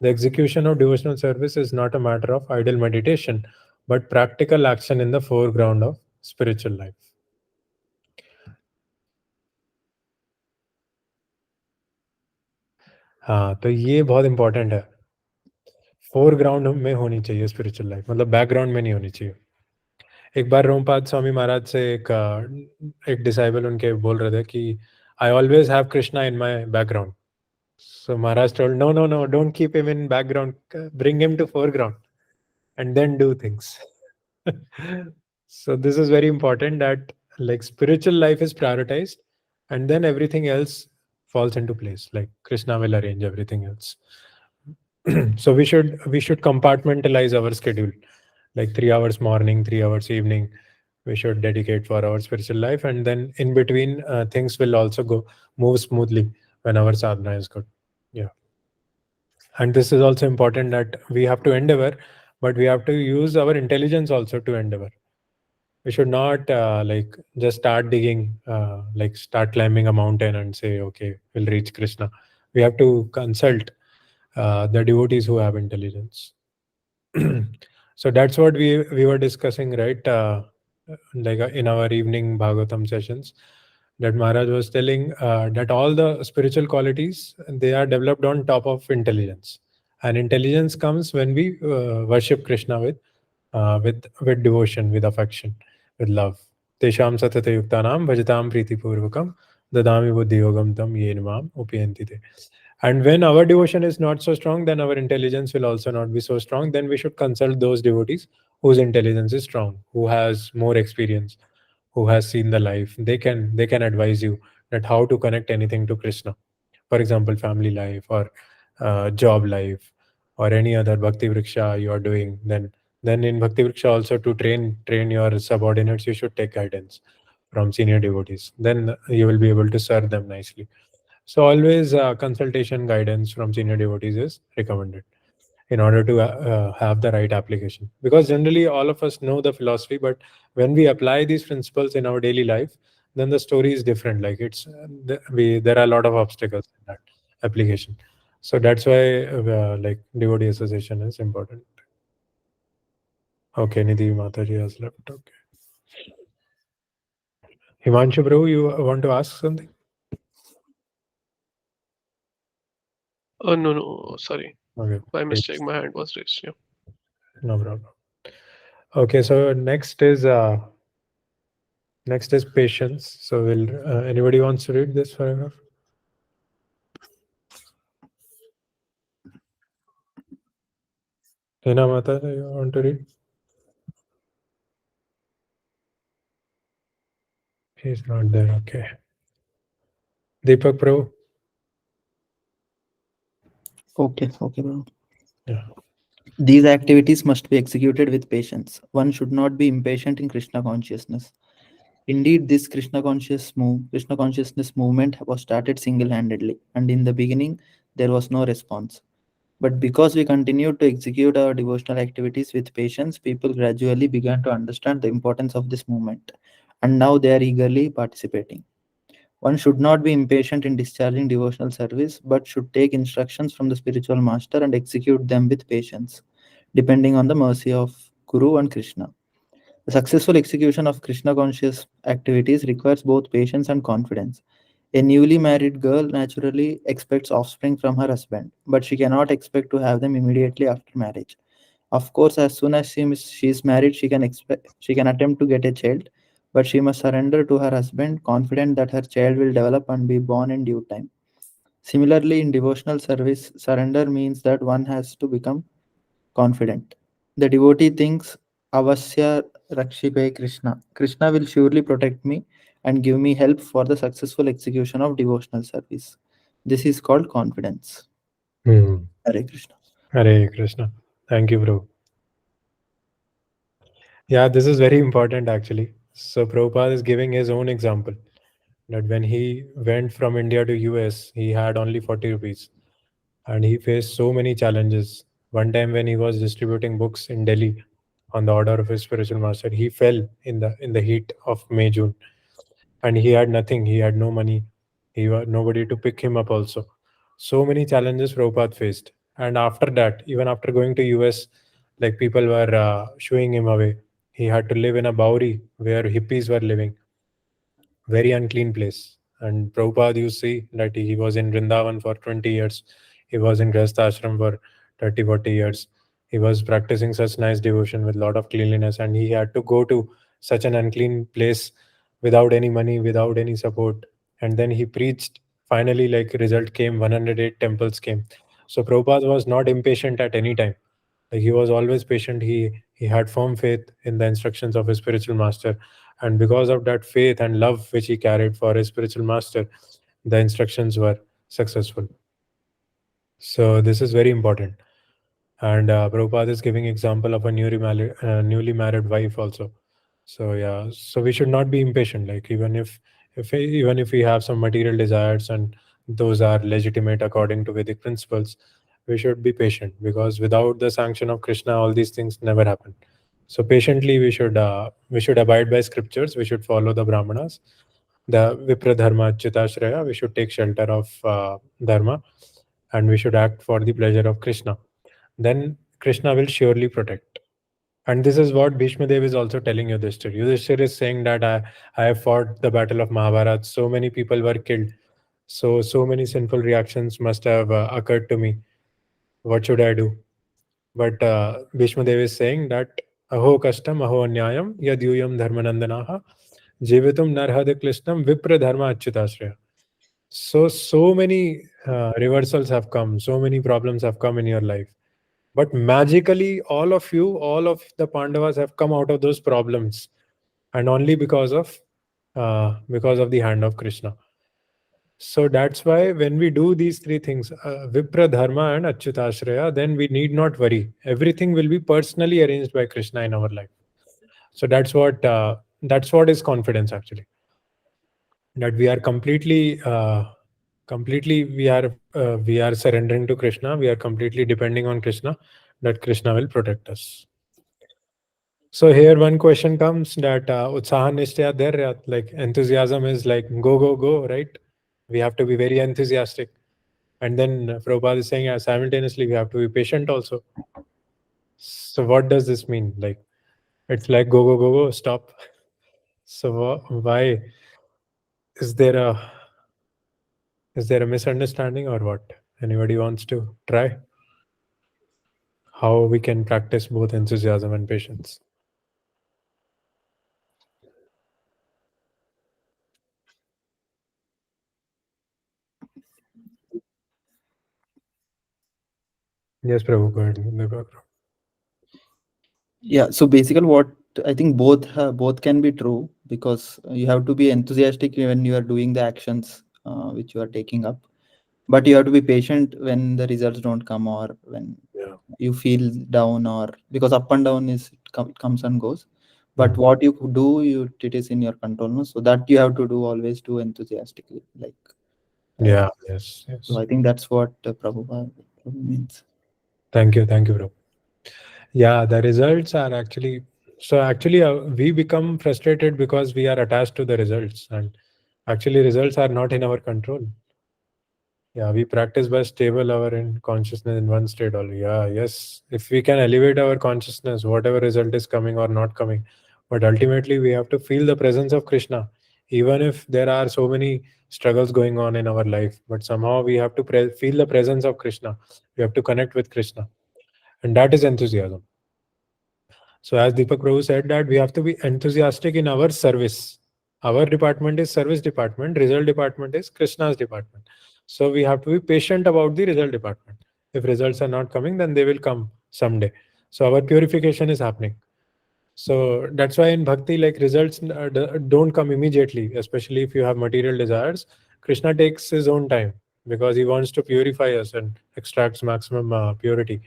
The execution of devotional service is not a matter of idle meditation, but practical action in the foreground of spiritual life. हाँ, तो ये बहुत important है। Foreground में होनी चाहिए spiritual life, मतलब background में नहीं होनी चाहिए। एक बार रोमपाद स्वामी महाराज से एक डिसाइबल उनके बोल रहे थे कि I always have Krishna in my background. So Maharaj told, no, no, no, don't keep him in background. Bring him to foreground and then do things. So this is very important that like spiritual life is prioritized and then everything else falls into place. Like Krishna will arrange everything else. So we should compartmentalize our schedule, like 3 hours morning, 3 hours evening. We should dedicate for our spiritual life, and then in between things will also go move smoothly when our sadhana is good. Yeah. And this is also important that we have to endeavor, but we have to use our intelligence also to endeavor. We should not like just start digging, like start climbing a mountain and say, okay, we'll reach Krishna. We have to consult the devotees who have intelligence. So that's what we were discussing, right? Like in our evening Bhagavatam sessions, that Maharaj was telling that all the spiritual qualities, they are developed on top of intelligence, and intelligence comes when we worship Krishna with devotion, with affection, with love. Tesham satata yuktanam bhajatam priti purvakam dadami buddhi yogam tam yenamam upiyanti te. And when our devotion is not so strong, then our intelligence will also not be so strong. Then we should consult those devotees whose intelligence is strong, who has more experience, who has seen the life. They can advise you that how to connect anything to Krishna. For example, family life or job life or any other bhakti vriksha you are doing. Then in bhakti vriksha also, to train your subordinates, you should take guidance from senior devotees. Then you will be able to serve them nicely. So always consultation guidance from senior devotees is recommended in order to have the right application. Because generally all of us know the philosophy, but when we apply these principles in our daily life, then the story is different. Like there are a lot of obstacles in that application. So that's why like devotee association is important. Okay, Nidhi Mataji has left. Okay. Himanshu Prabhu, you want to ask something? No, sorry. Okay. By mistake, my hand was raised. Yeah. No problem. Okay, so next is patience. So will anybody wants to read this paragraph? Hina Mata, you want to read? He's not there. Okay. Deepak Prabhu. Okay, bro. Yeah. These activities must be executed with patience. One should not be impatient in Krishna consciousness. Indeed, this Krishna consciousness movement was started single-handedly, and in the beginning there was no response. But because we continued to execute our devotional activities with patience, people gradually began to understand the importance of this movement, and now they are eagerly participating. One should not be impatient in discharging devotional service, but should take instructions from the spiritual master and execute them with patience, depending on the mercy of Guru and Krishna. The successful execution of Krishna conscious activities requires both patience and confidence. A newly married girl naturally expects offspring from her husband, but she cannot expect to have them immediately after marriage. Of course, as soon as she is married, she can attempt to get a child, but she must surrender to her husband, confident that her child will develop and be born in due time. Similarly, in devotional service, surrender means that one has to become confident. The devotee thinks, Avasya Rakshipe Krishna. Krishna will surely protect me and give me help for the successful execution of devotional service. This is called confidence. Hare Krishna. Hare Krishna. Thank you, bro. Yeah, this is very important actually. So Prabhupada is giving his own example that when he went from India to US, he had only 40 rupees and he faced so many challenges. One time when he was distributing books in Delhi on the order of his spiritual master, he fell in the heat of May, June, and he had nothing. He had no money. He was nobody to pick him up also. So many challenges Prabhupada faced. And after that, even after going to US, like people were shooing him away. He had to live in a Bauri where hippies were living, very unclean place. And Prabhupada, you see that he was in Vrindavan for 20 years. He was in Grihastha ashram for 30-40 years. He was practicing such nice devotion with a lot of cleanliness, and he had to go to such an unclean place without any money, without any support. And then he preached. Finally, like result came, 108 temples came. So Prabhupada was not impatient at any time. Like he was always patient. He had firm faith in the instructions of his spiritual master, and because of that faith and love which he carried for his spiritual master, the instructions were successful. So this is very important. And Prabhupada is giving example of a newly married wife also. So yeah, so we should not be impatient. Like even if we have some material desires and those are legitimate according to Vedic principles, we should be patient, because without the sanction of Krishna, all these things never happen. So patiently we should abide by scriptures. We should follow the brahmanas, the Vipra Dharma Chitashraya. We should take shelter of Dharma, and we should act for the pleasure of Krishna. Then Krishna will surely protect. And this is what Bhishma Dev is also telling Yudhishthir. Yudhishthir is saying that I have fought the battle of Mahabharat. So many people were killed. So many sinful reactions must have occurred to me. What should I do? But Bhishma Dev is saying that aho kashtam aho anyayam yadyuyam dharmanandanaha jivitum narhad klishtam vipra dharma achyutashraya. So many reversals have come. So many problems have come in your life. But magically, all of the Pandavas have come out of those problems, and only because of the hand of Krishna. So that's why when we do these three things, Vipra, Dharma, and Achyutashraya, then we need not worry. Everything will be personally arranged by Krishna in our life. So that's what is confidence actually. That we are completely we are surrendering to Krishna. We are completely depending on Krishna. That Krishna will protect us. So here one question comes that utsaha nishtaya dharya, like enthusiasm is like go, go, go, right? We have to be very enthusiastic. And then Prabhupada is saying simultaneously we have to be patient also. So what does this mean? Like it's like go, go, go, go, stop. So why is there a misunderstanding or what? Anybody wants to try? How we can practice both enthusiasm and patience? Yes, Prabhu, go ahead. Yeah, so basically what I think both can be true, because you have to be enthusiastic when you are doing the actions which you are taking up, but you have to be patient when the results don't come, or when Yeah. you feel down, or because up and down it comes and goes. But what you do, it is in your control, no? So that you have to do, always do enthusiastically, like Yeah, yes. so I think that's what Prabhupada means. Thank you, bro. Yeah, the results are actually we become frustrated because we are attached to the results, and actually results are not in our control. Yeah, we practice by stable our in consciousness in one state only. Yeah, yes. If we can elevate our consciousness, whatever result is coming or not coming, but ultimately we have to feel the presence of Krishna, even if there are so many struggles going on in our life. But somehow we have to feel the presence of Krishna. We have to connect with Krishna, and that is enthusiasm. So as Deepak Prabhu said that we have to be enthusiastic in our service. Our department is service department, result department is Krishna's department. So we have to be patient about the result department. If results are not coming, then they will come someday. So our purification is happening. So that's why in bhakti, like results don't come immediately, especially if you have material desires. Krishna takes his own time because he wants to purify us and extracts maximum purity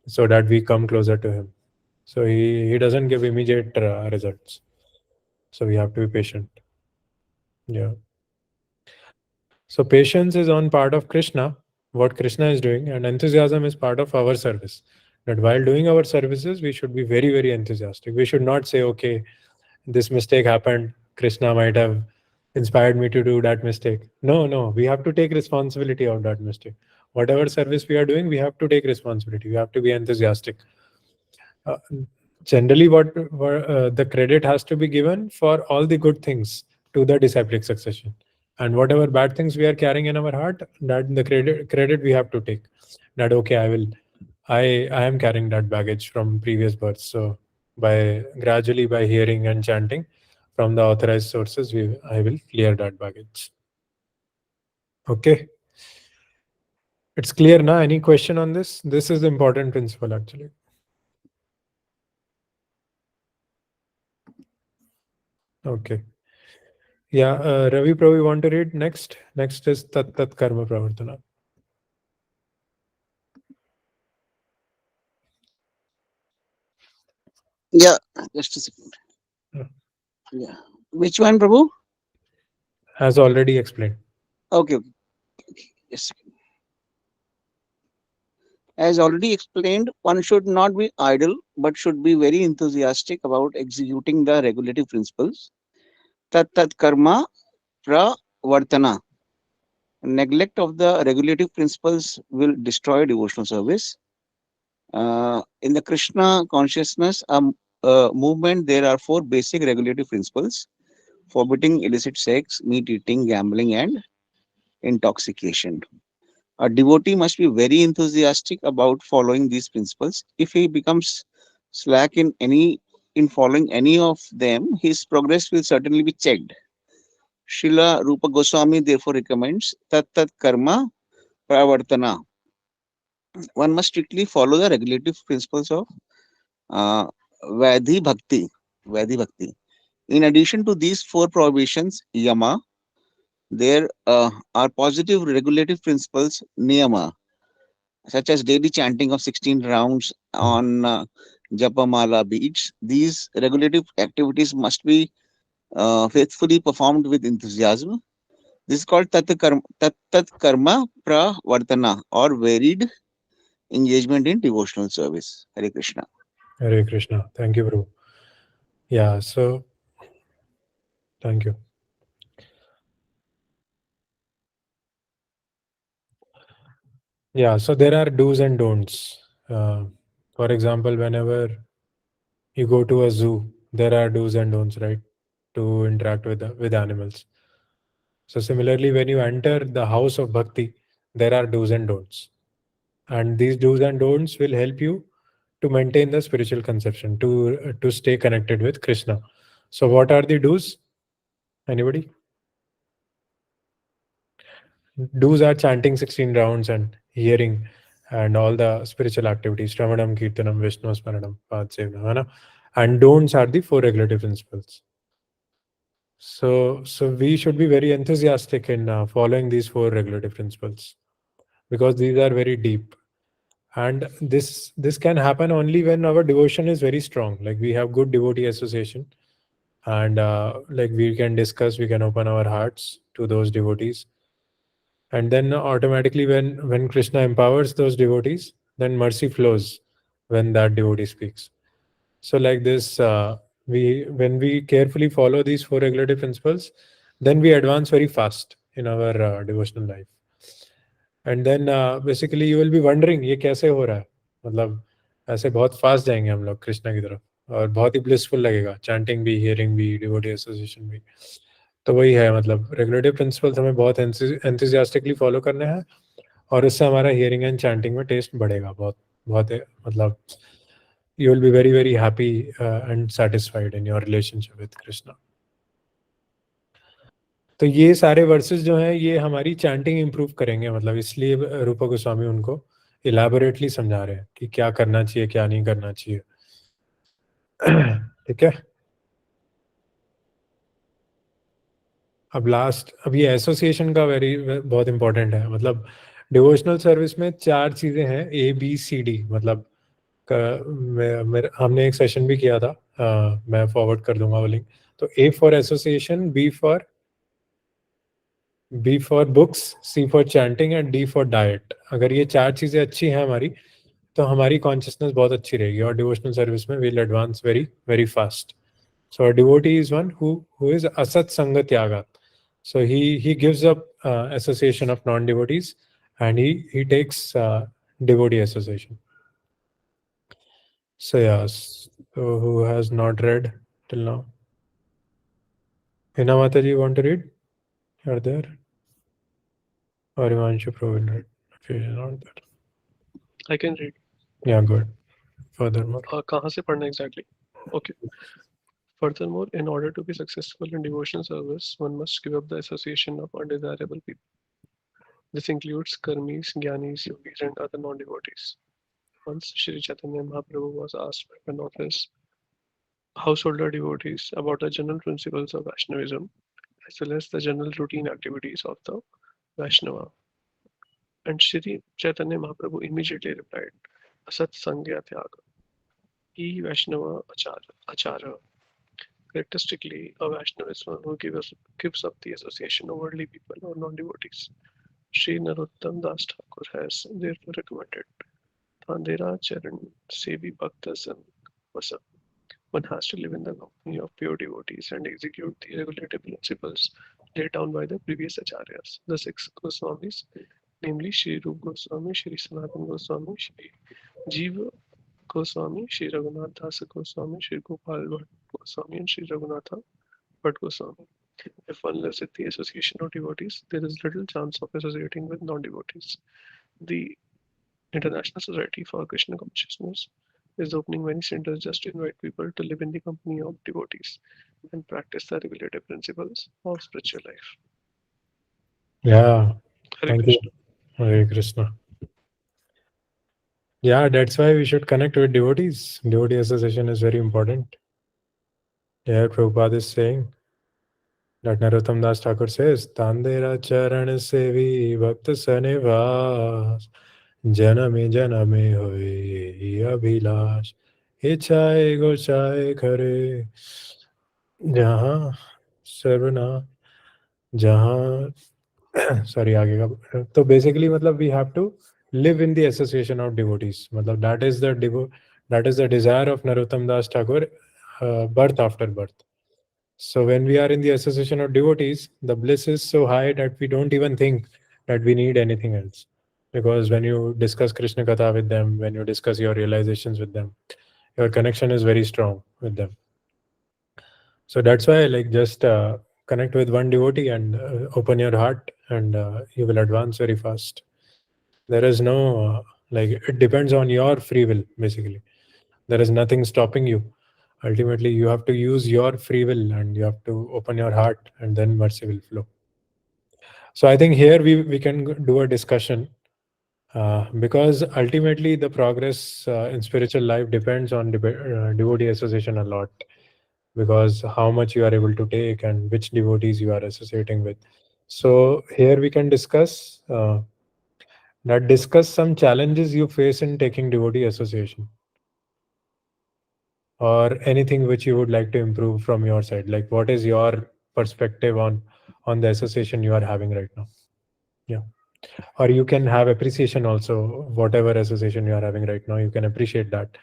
so that we come closer to him. So he doesn't give immediate results. So we have to be patient. Yeah. So patience is on part of Krishna, what Krishna is doing, and enthusiasm is part of our service. That while doing our services, we should be very, very enthusiastic. We should not say, okay, this mistake happened. Krishna might have inspired me to do that mistake. No. We have to take responsibility of that mistake. Whatever service we are doing, we have to take responsibility. We have to be enthusiastic. Uh, Generally, what the credit has to be given for all the good things to the disciplic succession. And whatever bad things we are carrying in our heart, that the credit we have to take. That okay, I am carrying that baggage from previous births. So by gradually by hearing and chanting from the authorized sources, I will clear that baggage. Okay. It's clear now. Any question on this? This is the important principle actually. Okay. Yeah, Ravi, probably want to read next. Next is Tat Tat Karma Pravartana. Yeah, just a second. Yeah. Yeah. Which one, Prabhu? As already explained. Okay, okay. Yes. As already explained, one should not be idle, but should be very enthusiastic about executing the regulative principles. Tat tat karma pravartana. Neglect of the regulative principles will destroy devotional service. In the Krishna consciousness movement, there are four basic regulative principles: forbidding illicit sex, meat eating, gambling, and intoxication. A devotee must be very enthusiastic about following these principles. If he becomes slack in following any of them, his progress will certainly be checked. Srila Rupa Goswami therefore recommends tat tat karma pravartana. One must strictly follow the regulative principles of uh, Vadhi Bhakti. Vadhi Bhakti. In addition to these four prohibitions, yama, there are positive regulative principles, niyama, such as daily chanting of 16 rounds on Japamala beads. These regulative activities must be faithfully performed with enthusiasm. This is called Tat Karma Pravartana, or varied engagement in devotional service. Hare Krishna. Hare Krishna. Thank you, bro. Yeah, so thank you. Yeah, so there are do's and don'ts. For example, whenever you go to a zoo, there are do's and don'ts, right? To interact with animals. So similarly, when you enter the house of bhakti, there are do's and don'ts. And these do's and don'ts will help you to maintain the spiritual conception, to stay connected with Krishna. So what are the do's? Anybody? Do's are chanting 16 rounds and hearing and all the spiritual activities, Shravanam, Kirtanam, Vishnu Smaranam, Padsevana. And don'ts are the four regulative principles. So we should be very enthusiastic in following these four regulative principles, because these are very deep. And this can happen only when our devotion is very strong. Like we have good devotee association, and like we can discuss, we can open our hearts to those devotees, and then automatically when Krishna empowers those devotees, then mercy flows when that devotee speaks. So like this, we when we carefully follow these four regulative principles, then we advance very fast in our devotional life. And then basically you will be wondering ये कैसे हो रहा है, मतलब ऐसे बहुत fast जाएंगे हम लोग कृष्णा की तरफ, और बहुत ही ब्लिसफुल लगेगा, चैंटिंग भी, हियरिंग भी, डिवोटी एसोसिएशन भी. तो वही है, मतलब रेगुलेटिव प्रिंसिपल्स हमें बहुत एंथुसियास्टिकली फॉलो करने हैं, और उससे हमारा हियरिंग एंड चैंटिंग में टेस्ट बढ़ेगा बहुत बहुत. मतलब you will be very very happy and satisfied in your relationship with Krishna. तो ये सारे वर्सेस जो हैं ये हमारी चैंटिंग इंप्रूव करेंगे, मतलब इसलिए रूपा गोस्वामी उनको इलैबोरेटली समझा रहे हैं कि क्या करना चाहिए, क्या नहीं करना चाहिए. ठीक है. अब लास्ट, अब ये एसोसिएशन का बहुत इंपॉर्टेंट है. मतलब डिवोशनल सर्विस में 4 चीजें हैं, ABCD. मतलब हमने एक सेशन भी किया था, मैं फॉरवर्ड कर दूंगा वो लिंक. तो A for association, B for books, C for chanting and D for diet. अगर ये 4 चीजें अच्छी हैं हमारी, तो हमारी कॉन्शियसनेस बहुत अच्छी रहेगी, और डिवोशनल सर्विस में will advance very very fast. So a devotee is one who is asat sanga tyaga. So he gives up association of non-devotees, and he takes devotee association. So yes, so who has not read till now? Hina Mataji, you want to read? You're there? Or Ivanshu Provin, right? If you're not there. I can read. Yeah, good. Furthermore. कहाँ से पढ़ना exactly? Okay. Furthermore, in order to be successful in devotional service, one must give up the association of undesirable people. This includes karmis, jnanis, yogis, and other non-devotees. Once Sri Chaitanya Mahaprabhu was asked by one of his householder devotees about the general principles of Vaishnavism, as well as the general routine activities of the Vaishnava. And Shri Chaitanya Mahaprabhu immediately replied, Asat Sangya Tyaga, E Vaishnava Achara. Characteristically, a Vaishnava is one who gives up the association of worldly people or non-devotees. Sri Narottam Das Thakur has therefore recommended Thandera Charan Sevi Bhaktas and Vasa. One has to live in the company of pure devotees and execute the regulative principles laid down by the previous acharyas, the six Goswamis, namely Sri Rup Goswami, Sri Sanatan Goswami, Sri Jiva Goswami, Sri Raghunath Das Goswami, Sri Gopal Bhatt Goswami, and Sri Raghunatha Bhatt Goswami. If one lives with the association of devotees, there is little chance of associating with non-devotees. The International Society for Krishna Consciousness is opening many centers just to invite people to live in the company of devotees and practice the regulative principles of spiritual life. Yeah. Hare Thank Krishna. you. Hare Krishna. Yeah, that's why we should connect with devotees. Devotee association is very important. Yeah, Prabhupada is saying that Narottam Das Thakur says, Tandera charan sevi bhakta sanivas janame janame hoye abhilash ichhaye gochaye khare jahan sarvana jahan sorry आगे का तो basically मतलब we have to live in the association of devotees मतलब that is the desire of Narottam Das Thakur birth after birth. So when we are in the association of devotees, the bliss is so high that we don't even think that we need anything else. Because when you discuss Krishna Katha with them, when you discuss your realizations with them, your connection is very strong with them. So that's why, like, just connect with one devotee and open your heart, and you will advance very fast. There is no, like, it depends on your free will, basically. There is nothing stopping you. Ultimately, you have to use your free will and you have to open your heart, and then mercy will flow. So I think here we can do a discussion because ultimately the progress in spiritual life depends on devotee association a lot, because how much you are able to take and which devotees you are associating with. So here we can discuss some challenges you face in taking devotee association, or anything which you would like to improve from your side. Like, what is your perspective on the association you are having right now? Yeah. Or you can have appreciation also. Whatever association you are having right now, you can appreciate that,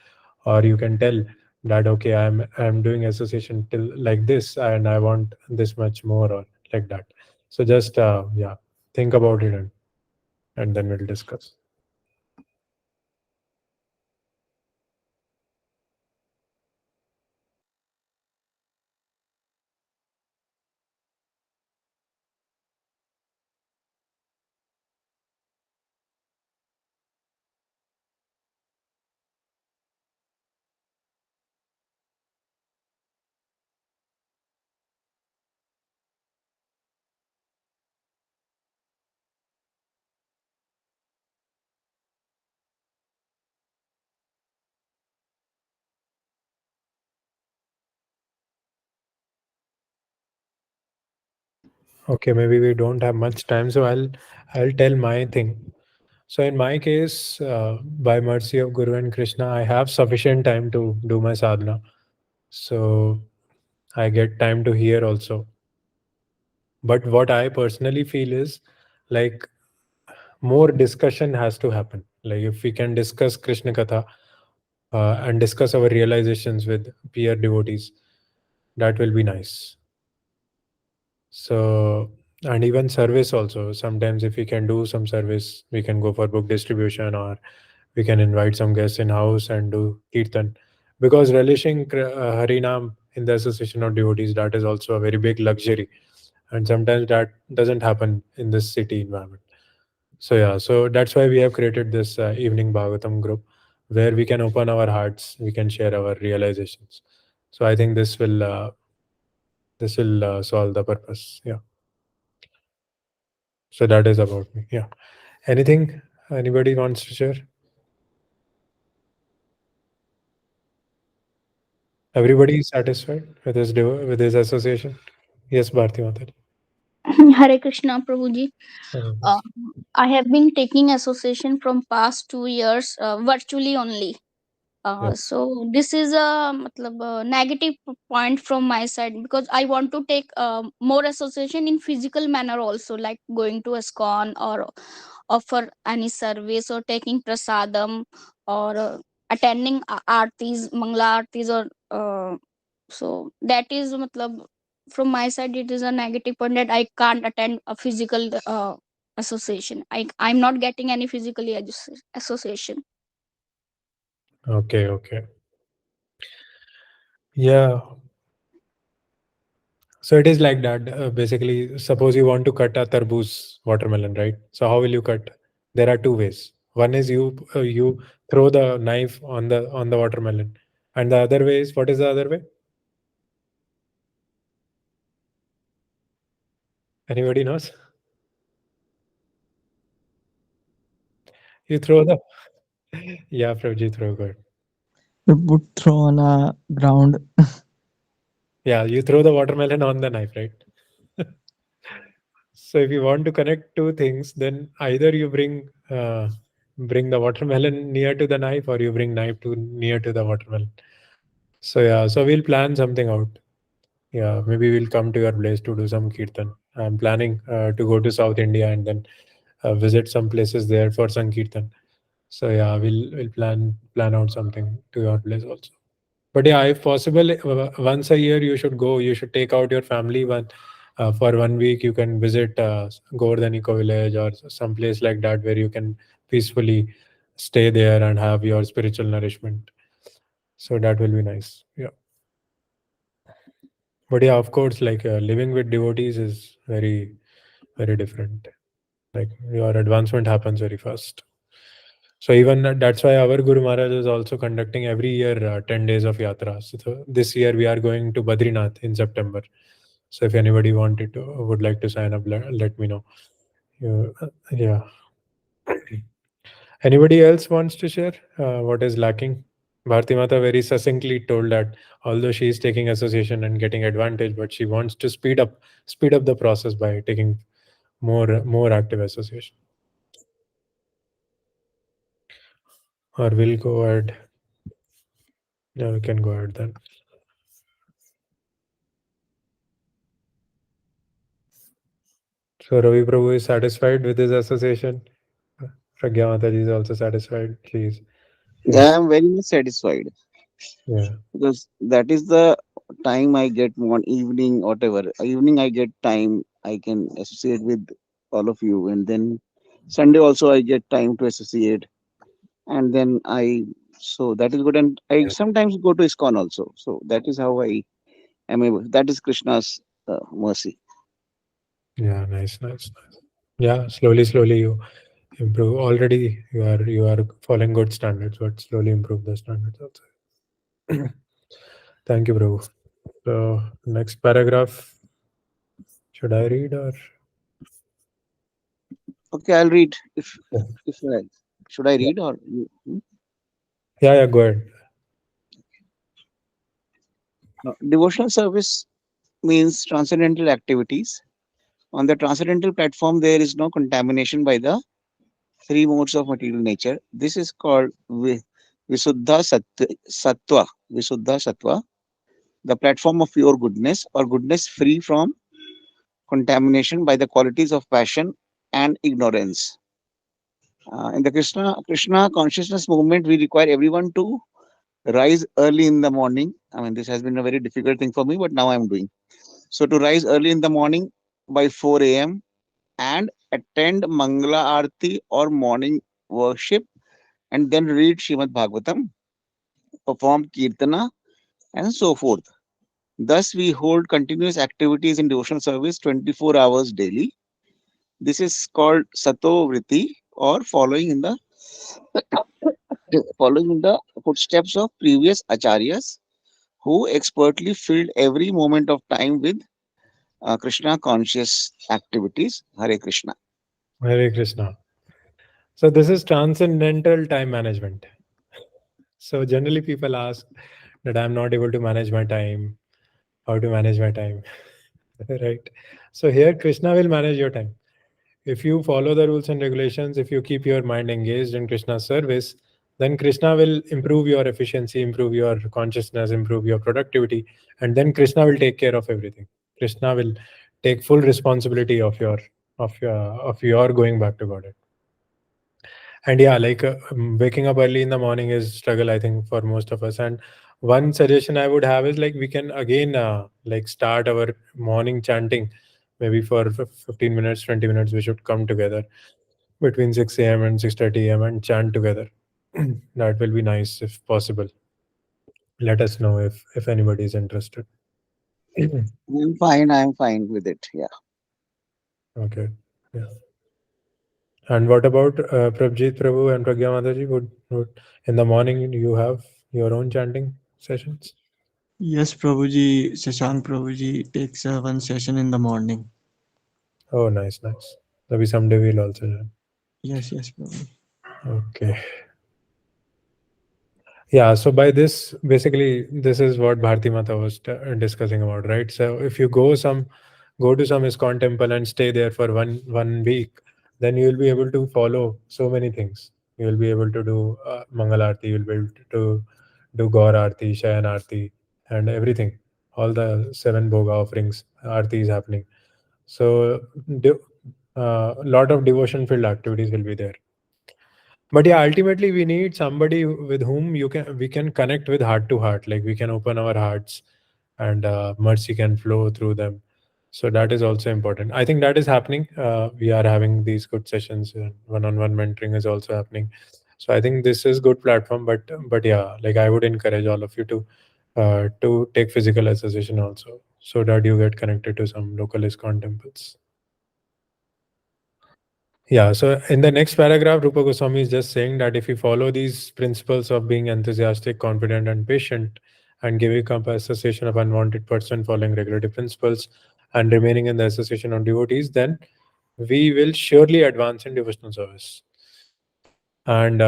or you can tell that, okay, I'm doing association till like this and I want this much more, or like that. So just yeah, think about it, and then we'll discuss. Okay, maybe we don't have much time, so I'll tell my thing. So in my case, by mercy of Guru and Krishna, I have sufficient time to do my sadhana. So I get time to hear also. But what I personally feel is, like, more discussion has to happen. Like, if we can discuss Krishna Katha and discuss our realizations with peer devotees, that will be nice. So, and even service also. Sometimes, if we can do some service, we can go for book distribution, or we can invite some guests in house and do kirtan. Because relishing Harinam in the association of devotees, that is also a very big luxury. and sometimes that doesn't happen in this city environment. So yeah, so that's why we have created this evening Bhagavatam group, where we can open our hearts, we can share our realizations. So I think this will solve the purpose. Yeah. So that is about me. Yeah. Anything anybody wants to share? Everybody is satisfied with with his association? Yes, Bharti Mataji. Hare Krishna, Prabhuji. Uh, Uh, I have been taking association from past 2 years virtually only. yeah. So this is a matlab, negative point from my side, because I want to take more association in physical manner also, like going to ISKCON or offer any service or taking prasadam or attending aartis, mangla aartis, or so that is matlab, from my side it is a negative point that I can't attend a physical association. I'm not getting any physically association. Okay, okay. Yeah. So it is like that. Basically, suppose you want to cut a tarboos watermelon, right? So how will you cut? There are two ways. One is you throw the knife on the watermelon, and the other way is, what is the other way? Anybody knows? You throw the yeah, Prabji, throw good. We put throw on a ground. Yeah, you throw the watermelon on the knife, right? So if you want to connect two things, then either you bring the watermelon near to the knife, or you bring knife to near to the watermelon. So yeah, so we'll plan something out. Yeah, maybe we'll come to your place to do some kirtan. I'm planning to go to South India and then visit some places there for Sankirtan. So yeah, we'll plan out something to your place also. But yeah, if possible, once a year you should go. You should take out your family for 1 week. You can visit Govardhan Eco Village or some place like that where you can peacefully stay there and have your spiritual nourishment. So that will be nice. Yeah. But yeah, of course, like living with devotees is very, very different. Like your advancement happens very fast. So even that's why our Guru Maharaj is also conducting every year 10 days of yatra. So this year we are going to Badrinath in September. So if anybody would like to sign up, let me know. Yeah. Anybody else wants to share what is lacking? Bharti Mata very succinctly told that although she is taking association and getting advantage, but she wants to speed up the process by taking more active association. Or we'll go ahead. Yeah, we can go ahead then. So Ravi Prabhu is satisfied with his association. Pragya Mataji is also satisfied. Please. Yeah, I'm very much satisfied Yeah. because that is the time I get one evening, whatever evening I get time, I can associate with all of you, and then Sunday also I get time to associate, and then so that is good, and I Yeah. sometimes go to ISKCON also. So that is how I am able. That is Krishna's mercy. Yeah. Nice. Nice. Nice. Yeah. Slowly, you improve. Already, you are following good standards, but slowly improve the standards also. Thank you, Prabhu. So next paragraph, should I read or? Okay, I'll read. Yeah. If I, should I Yeah. read or you? Yeah. Yeah. Go ahead. Devotional service means transcendental activities. On the transcendental platform, there is no contamination by the three modes of material nature. This is called Sattva, Visuddha Sattva, the platform of pure goodness or goodness free from contamination by the qualities of passion and ignorance. In the Krishna consciousness movement, we require everyone to rise early in the morning. I mean, this has been a very difficult thing for me, but now I'm doing. So to rise early in the morning by 4 a.m. and attend Mangala Aarti or morning worship, and then read Srimad Bhagavatam, perform Kirtana, and so forth. Thus, we hold continuous activities in devotional service 24 hours daily. This is called Sato Vritti, or following in the footsteps of previous acharyas who expertly filled every moment of time with Krishna conscious activities. Hare Krishna. Hare Krishna. So this is transcendental time management. So generally people ask that I'm not able to manage my time, how to manage my time, right? So here Krishna will manage your time. If you follow the rules and regulations, if you keep your mind engaged in Krishna's service, then Krishna will improve your efficiency, improve your consciousness, improve your productivity, and then Krishna will take care of everything. Krishna will take full responsibility of your going back to God. And yeah, like waking up early in the morning is struggle, I think, for most of us. And one suggestion I would have is like we can again like start our morning chanting, maybe for 15 minutes, 20 minutes. We should come together between 6 a.m. and 6:30 a.m. and chant together. That will be nice if possible. Let us know if anybody is interested. I'm fine. I'm fine with it. Yeah. Okay. Yeah. And what about Prabjit Prabhu and Pragya Mataji? Would in the morning you have your own chanting sessions? Yes, Prabhuji, Shashank Prabhuji takes one session in the morning. Oh, nice, nice. Maybe someday we'll also join. Yes, yes, Prabhuji. Okay. Yeah, so by this, basically, this is what Bharti Mata was discussing about, right? So if you go to some ISKCON temple and stay there for one week, then you will be able to follow so many things. You will be able to do Mangal Aarti, you will be able to do Gaur Aarti, Shayan Aarti, and everything. All the 7 Bhoga offerings, Aarti is happening. So, a lot of devotion-filled activities will be there. But yeah, ultimately we need somebody with whom we can connect with heart to heart. Like we can open our hearts, and mercy can flow through them. So that is also important. I think that is happening. We are having these good sessions, and one-on-one mentoring is also happening. So I think this is good platform. But yeah, like I would encourage all of you to take physical association also, so that you get connected to some local ISKCON temples. Yeah, so in the next paragraph, Rupa Goswami is just saying that if you follow these principles of being enthusiastic, confident, and patient, and giving up association of unwanted person, following regulative principles, and remaining in the association of devotees, then we will surely advance in devotional service. And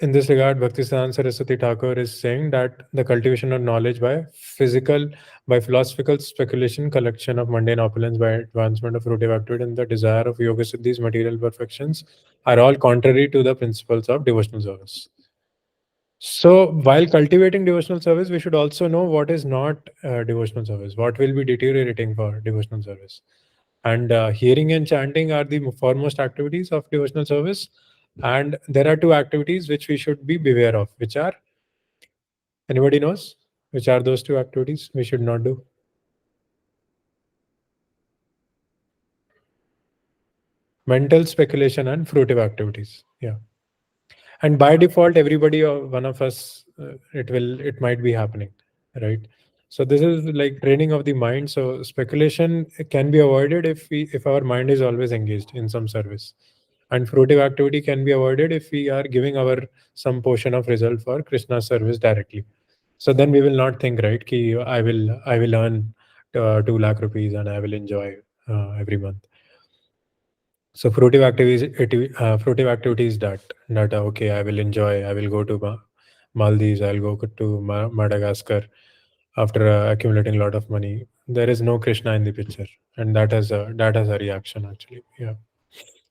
in this regard, Bhaktisiddhanta Saraswati Thakur is saying that the cultivation of knowledge by philosophical speculation, collection of mundane opulence, by advancement of fruitive activity, and the desire of yoga siddhis, material perfections, are all contrary to the principles of devotional service. So, while cultivating devotional service, we should also know what is not devotional service, what will be deteriorating for devotional service. And hearing and chanting are the foremost activities of devotional service. And there are 2 activities which we should be beware of, which are, anybody knows? Which are those 2 activities we should not do? Mental speculation and fruitive activities. Yeah. And by default, everybody or one of us, it might be happening, right? So this is like training of the mind. So speculation can be avoided if our mind is always engaged in some service, and fruitive activity can be avoided if we are giving our some portion of result for Krishna's service directly. So then we will not think, right, ki I will earn 2 lakh rupees and I will enjoy every month. So fruitive activities that okay, I will enjoy. I will go to Maldives. I'll go to Madagascar after accumulating a lot of money. There is no Krishna in the picture, and that has a reaction actually. Yeah,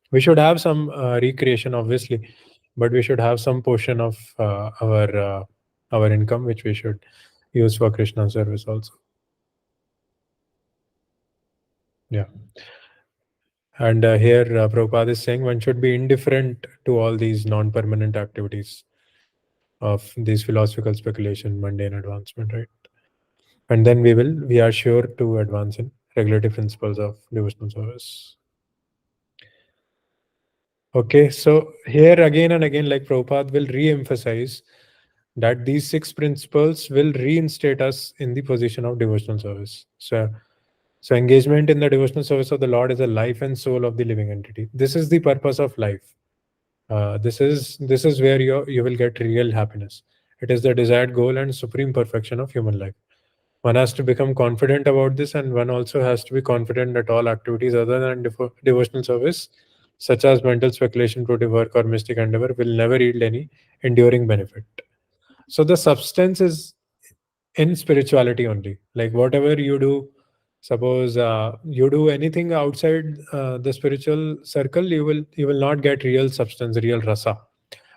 we should have some recreation, obviously, but we should have some portion of our income which we should use for Krishna service also. Yeah. And here Prabhupada is saying one should be indifferent to all these non-permanent activities of these philosophical speculation, mundane advancement, right? And then we are sure to advance in regulative principles of devotional service. Okay, so here again and again, like Prabhupada will re-emphasize that these 6 principles will reinstate us in the position of devotional service. So engagement in the devotional service of the Lord is the life and soul of the living entity. This is the purpose of life. This is where you will get real happiness. It is the desired goal and supreme perfection of human life. One has to become confident about this, and one also has to be confident that all activities other than devotional service, such as mental speculation, productive work, or mystic endeavor, will never yield any enduring benefit. So the substance is in spirituality only. Like whatever you do, suppose you do anything outside the spiritual circle, you will not get real substance, real rasa.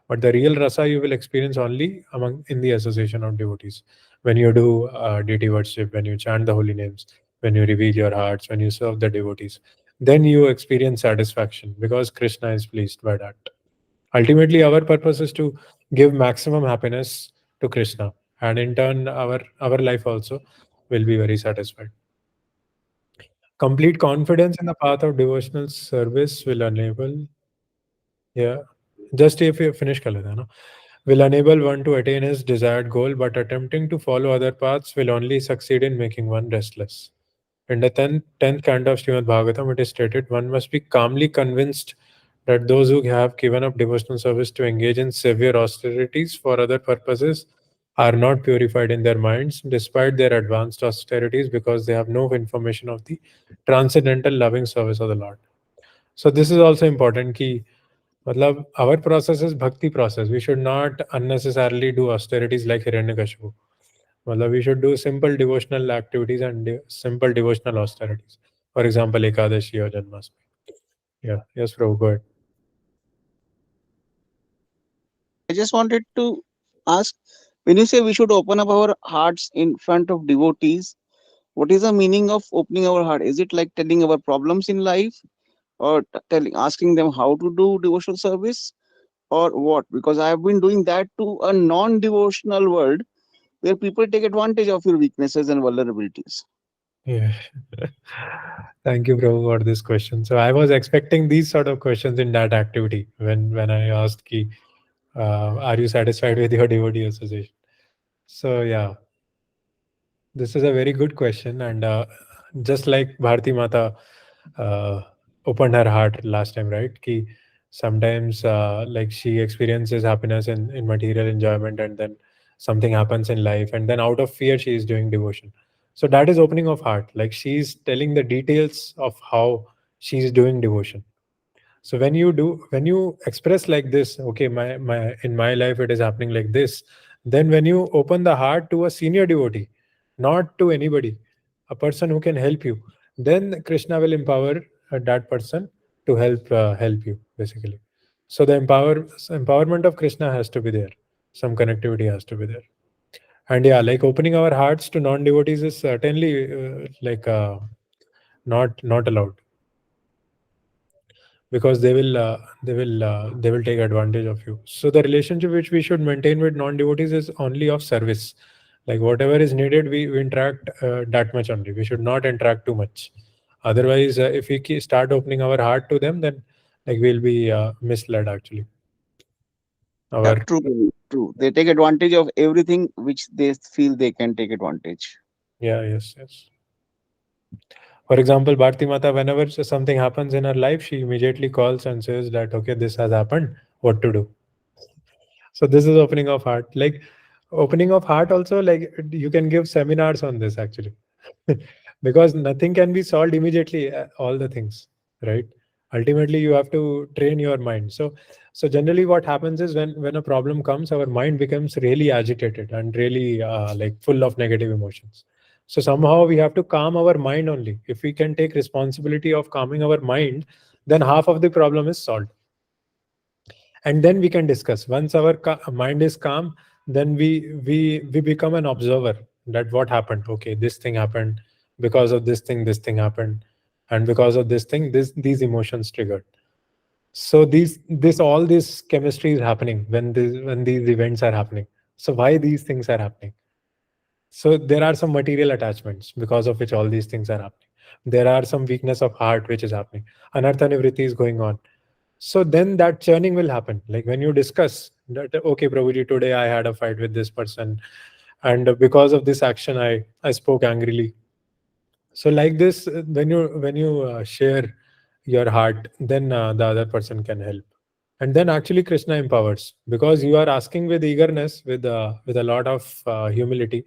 But the real rasa you will experience only among in the association of devotees. When you do deity worship, when you chant the holy names, when you reveal your hearts, when you serve the devotees, then you experience satisfaction because Krishna is pleased by that. Ultimately, our purpose is to give maximum happiness to Krishna, and in turn, our life also will be very satisfied. Complete confidence in the path of devotional service will enable, yeah, just if you finish kar lete hain na, will enable one to attain his desired goal, but attempting to follow other paths will only succeed in making one restless. In the 10th canto of Srimad Bhagavatam, it is stated, one must be calmly convinced that those who have given up devotional service to engage in severe austerities for other purposes are not purified in their minds, despite their advanced austerities, because they have no information of the transcendental loving service of the Lord. So this is also important कि मतलब our process is bhakti process. We should not unnecessarily do austerities like Hiranyakashipu. मतलब we should do simple devotional activities and simple devotional austerities. For example, Ekadashi or Janmashtami. Yeah, yes, Prabhu, go ahead. I just wanted to ask, when you say we should open up our hearts in front of devotees, what is the meaning of opening our heart? Is it like telling our problems in life, or asking them how to do devotional service, or what? Because I have been doing that to a non-devotional world where people take advantage of your weaknesses and vulnerabilities. Yeah. Thank you, Prabhu, for this question. So I was expecting these sort of questions in that activity when I asked ki, are you satisfied with your devotee association? So yeah, this is a very good question, and just like Bharti Mata uh, opened her heart last time, right? Ki sometimes like she experiences happiness in material enjoyment, and then something happens in life, and then out of fear she is doing devotion. So that is opening of heart. Like she's telling the details of how she's doing devotion. So when you express like this, okay, my in my life it is happening like this, then when you open the heart to a senior devotee, not to anybody, a person who can help you, then Krishna will empower that person to help you basically. So the empowerment of Krishna has to be there. Some connectivity has to be there. And yeah, like opening our hearts to non-devotees is certainly not allowed, because they will take advantage of you. So the relationship which we should maintain with non-devotees is only of service. Like whatever is needed, we interact that much only. We should not interact too much. Otherwise, if we start opening our heart to them, then like we'll be misled actually. Yeah, Our true, true. They take advantage of everything which they feel they can take advantage. Yeah, yes. For example, Bharti Mata, whenever something happens in her life, she immediately calls and says that, okay, this has happened, what to do? So this is opening of heart. Like opening of heart also, like you can give seminars on this actually. Because nothing can be solved immediately, all the things, right? Ultimately, you have to train your mind. So generally what happens is when a problem comes, our mind becomes really agitated and really like full of negative emotions. So somehow we have to calm our mind only. If we can take responsibility of calming our mind, then half of the problem is solved, and then we can discuss. Once our mind is calm, then we become an observer, that what happened, okay, this thing happened, because of this thing happened, and because of this thing, these emotions triggered. So this all this chemistry is happening when these events are happening. So why these things are happening? So there are some material attachments because of which all these things are happening. There are some weakness of heart which is happening. Anartha nivritti is going on. So then that churning will happen. Like when you discuss that, okay, Prabhuji, today I had a fight with this person, and because of this action, I spoke angrily. So like this, when you share your heart, then the other person can help, and then actually Krishna empowers, because you are asking with eagerness, with a lot of humility.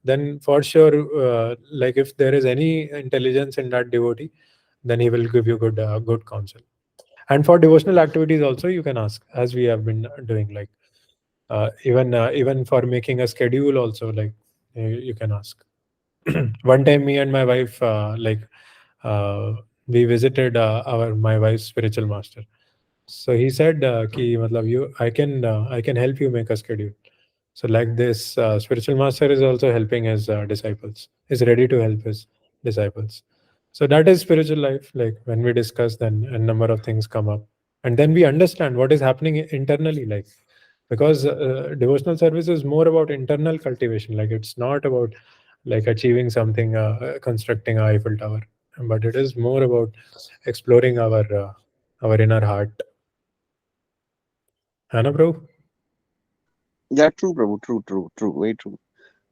Then for sure, like if there is any intelligence in that devotee, then he will give you good counsel. And for devotional activities also, you can ask, as we have been doing, like even for making a schedule also, like you can ask. One time me and my wife, uh, we visited our my wife's spiritual master. So he said ki matlab you I can help you make a schedule. So like this, spiritual master is also helping his disciples, is ready to help his disciples. So that is spiritual life. Like when we discuss, then a number of things come up, and then we understand what is happening internally. Like because devotional service is more about internal cultivation. Like it's not about like achieving something, constructing a Eiffel Tower, but it is more about exploring our inner heart. Anna, bro? Yeah, true, Prabhu. True. Very true.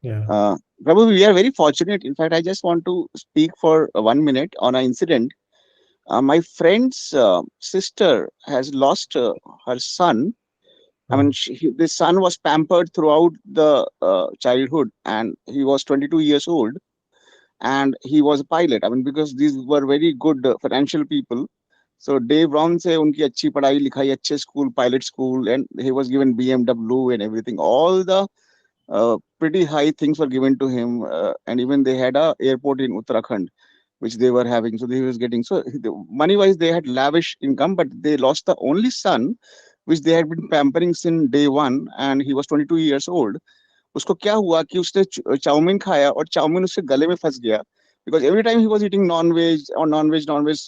Yeah. Prabhu, we are very fortunate. In fact, I just want to speak for 1 minute on an incident. My friend's sister has lost her son. I mean, the son was pampered throughout the childhood, and he was 22 years old, and he was a pilot. I mean, because these were very good financial people. So Dave Brown से उनकी अच्छी पढ़ाई लिखाई अच्छे school, pilot school, and he was given BMW and everything. All the pretty high things were given to him, and even they had a airport in Uttarakhand, which they were having. So they was getting, so money wise they had lavish income, but they lost the only son, which they had been pampering since day one, and he was 22 years old. उसको क्या हुआ कि उसने chowmein खाया और chowmein उसके गले में फंस गया, because every time he was eating non-veg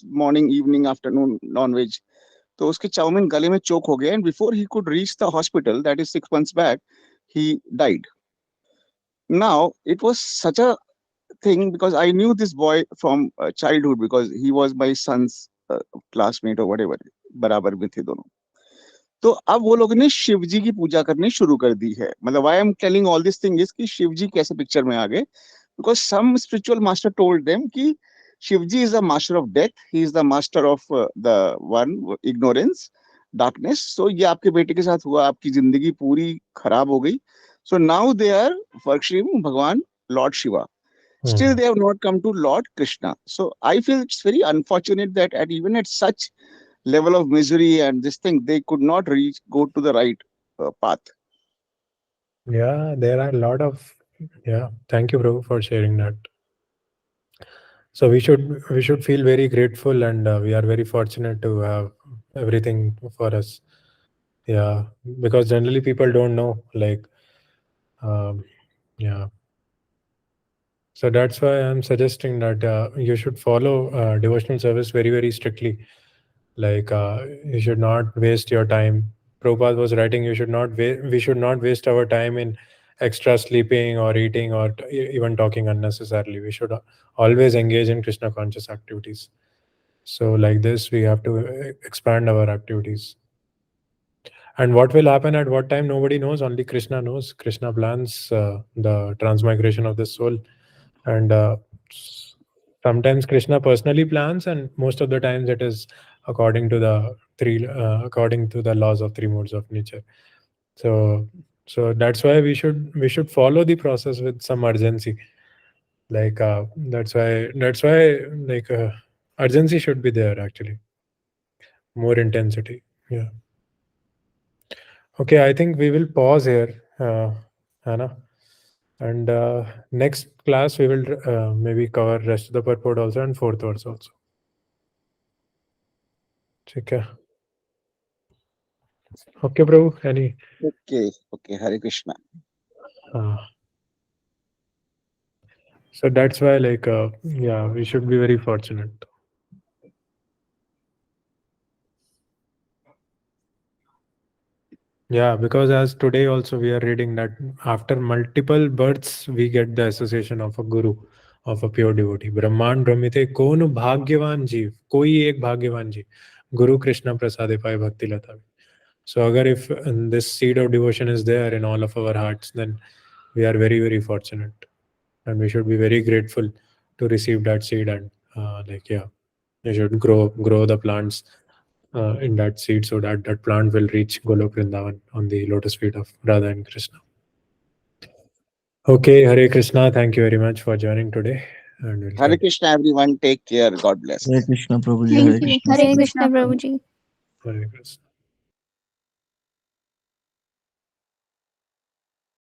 morning evening afternoon non-veg. तो उसके चाउमीन गले में चोक हो गया, and before he could reach the hospital, that is 6 months back, he died. Now it was such a thing, because I knew this boy from childhood, because he was my son's classmate or whatever, बराबर में थे दोनों. तो अब वो लोग ने शिव जी की पूजा करनी शुरू कर दी है. मतलब why I am telling all this thing is कि शिव जी कैसे पिक्चर में आ गए, because some spiritual master told them कि Shiv ji is the master of death, he is the master of the one ignorance, darkness. So ये आपके बेटे के साथ हुआ, आपकी जिंदगी पूरी खराब हो गई. So now they are worshipping भगवान lord Shiva. Still, they have not come to Lord Krishna. So I feel it's very unfortunate that even at such level of misery and this thing, they could not go to the right path. Yeah, there are a lot of, yeah. Thank you, bro, for sharing that. So we should feel very grateful, and we are very fortunate to have everything for us. Yeah, because generally people don't know, like, yeah. So that's why I'm suggesting that you should follow devotional service very, very strictly. Like you should not waste your time. Prabhupada was writing, we should not waste our time in extra sleeping or eating or even talking unnecessarily. We should always engage in Krishna conscious activities. So like this, we have to expand our activities. And what will happen at what time, nobody knows. Only Krishna knows. Krishna plans the transmigration of the soul. And sometimes Krishna personally plans, and most of the times it is according to the laws of three modes of nature. So that's why we should follow the process with some urgency. Like that's why like urgency should be there, actually. More intensity. Yeah. Okay, I think we will pause here, Hannah. And next class we will maybe cover rest of the purport also and fourth verse also. ठीक है. Okay, bro. Any? Okay, Hare Krishna. So that's why, like, yeah, we should be very fortunate. Yeah, because as today also we are reading that after multiple births we get the association of a guru, of a pure devotee. Brahman Brahmite, कौन भाग्यवान जीव, कोई एक भाग्यवान जीव. Guru Krishna Prasade Pai Bhakti Lata. So agar if this seed of devotion is there in all of our hearts, then we are very, very fortunate. And we should be very grateful to receive that seed, and we should grow the plants in that seed, so that that plant will reach Golok Vrindavan on the lotus feet of Radha and Krishna. Okay, Hare Krishna. Thank you very much for joining today. And we'll Hare Krishna, everyone. Take care. God bless. Hare Krishna, Prabhuji. Thank Hare you. Krishna. Hare Krishna, Prabhuji. Hare Krishna.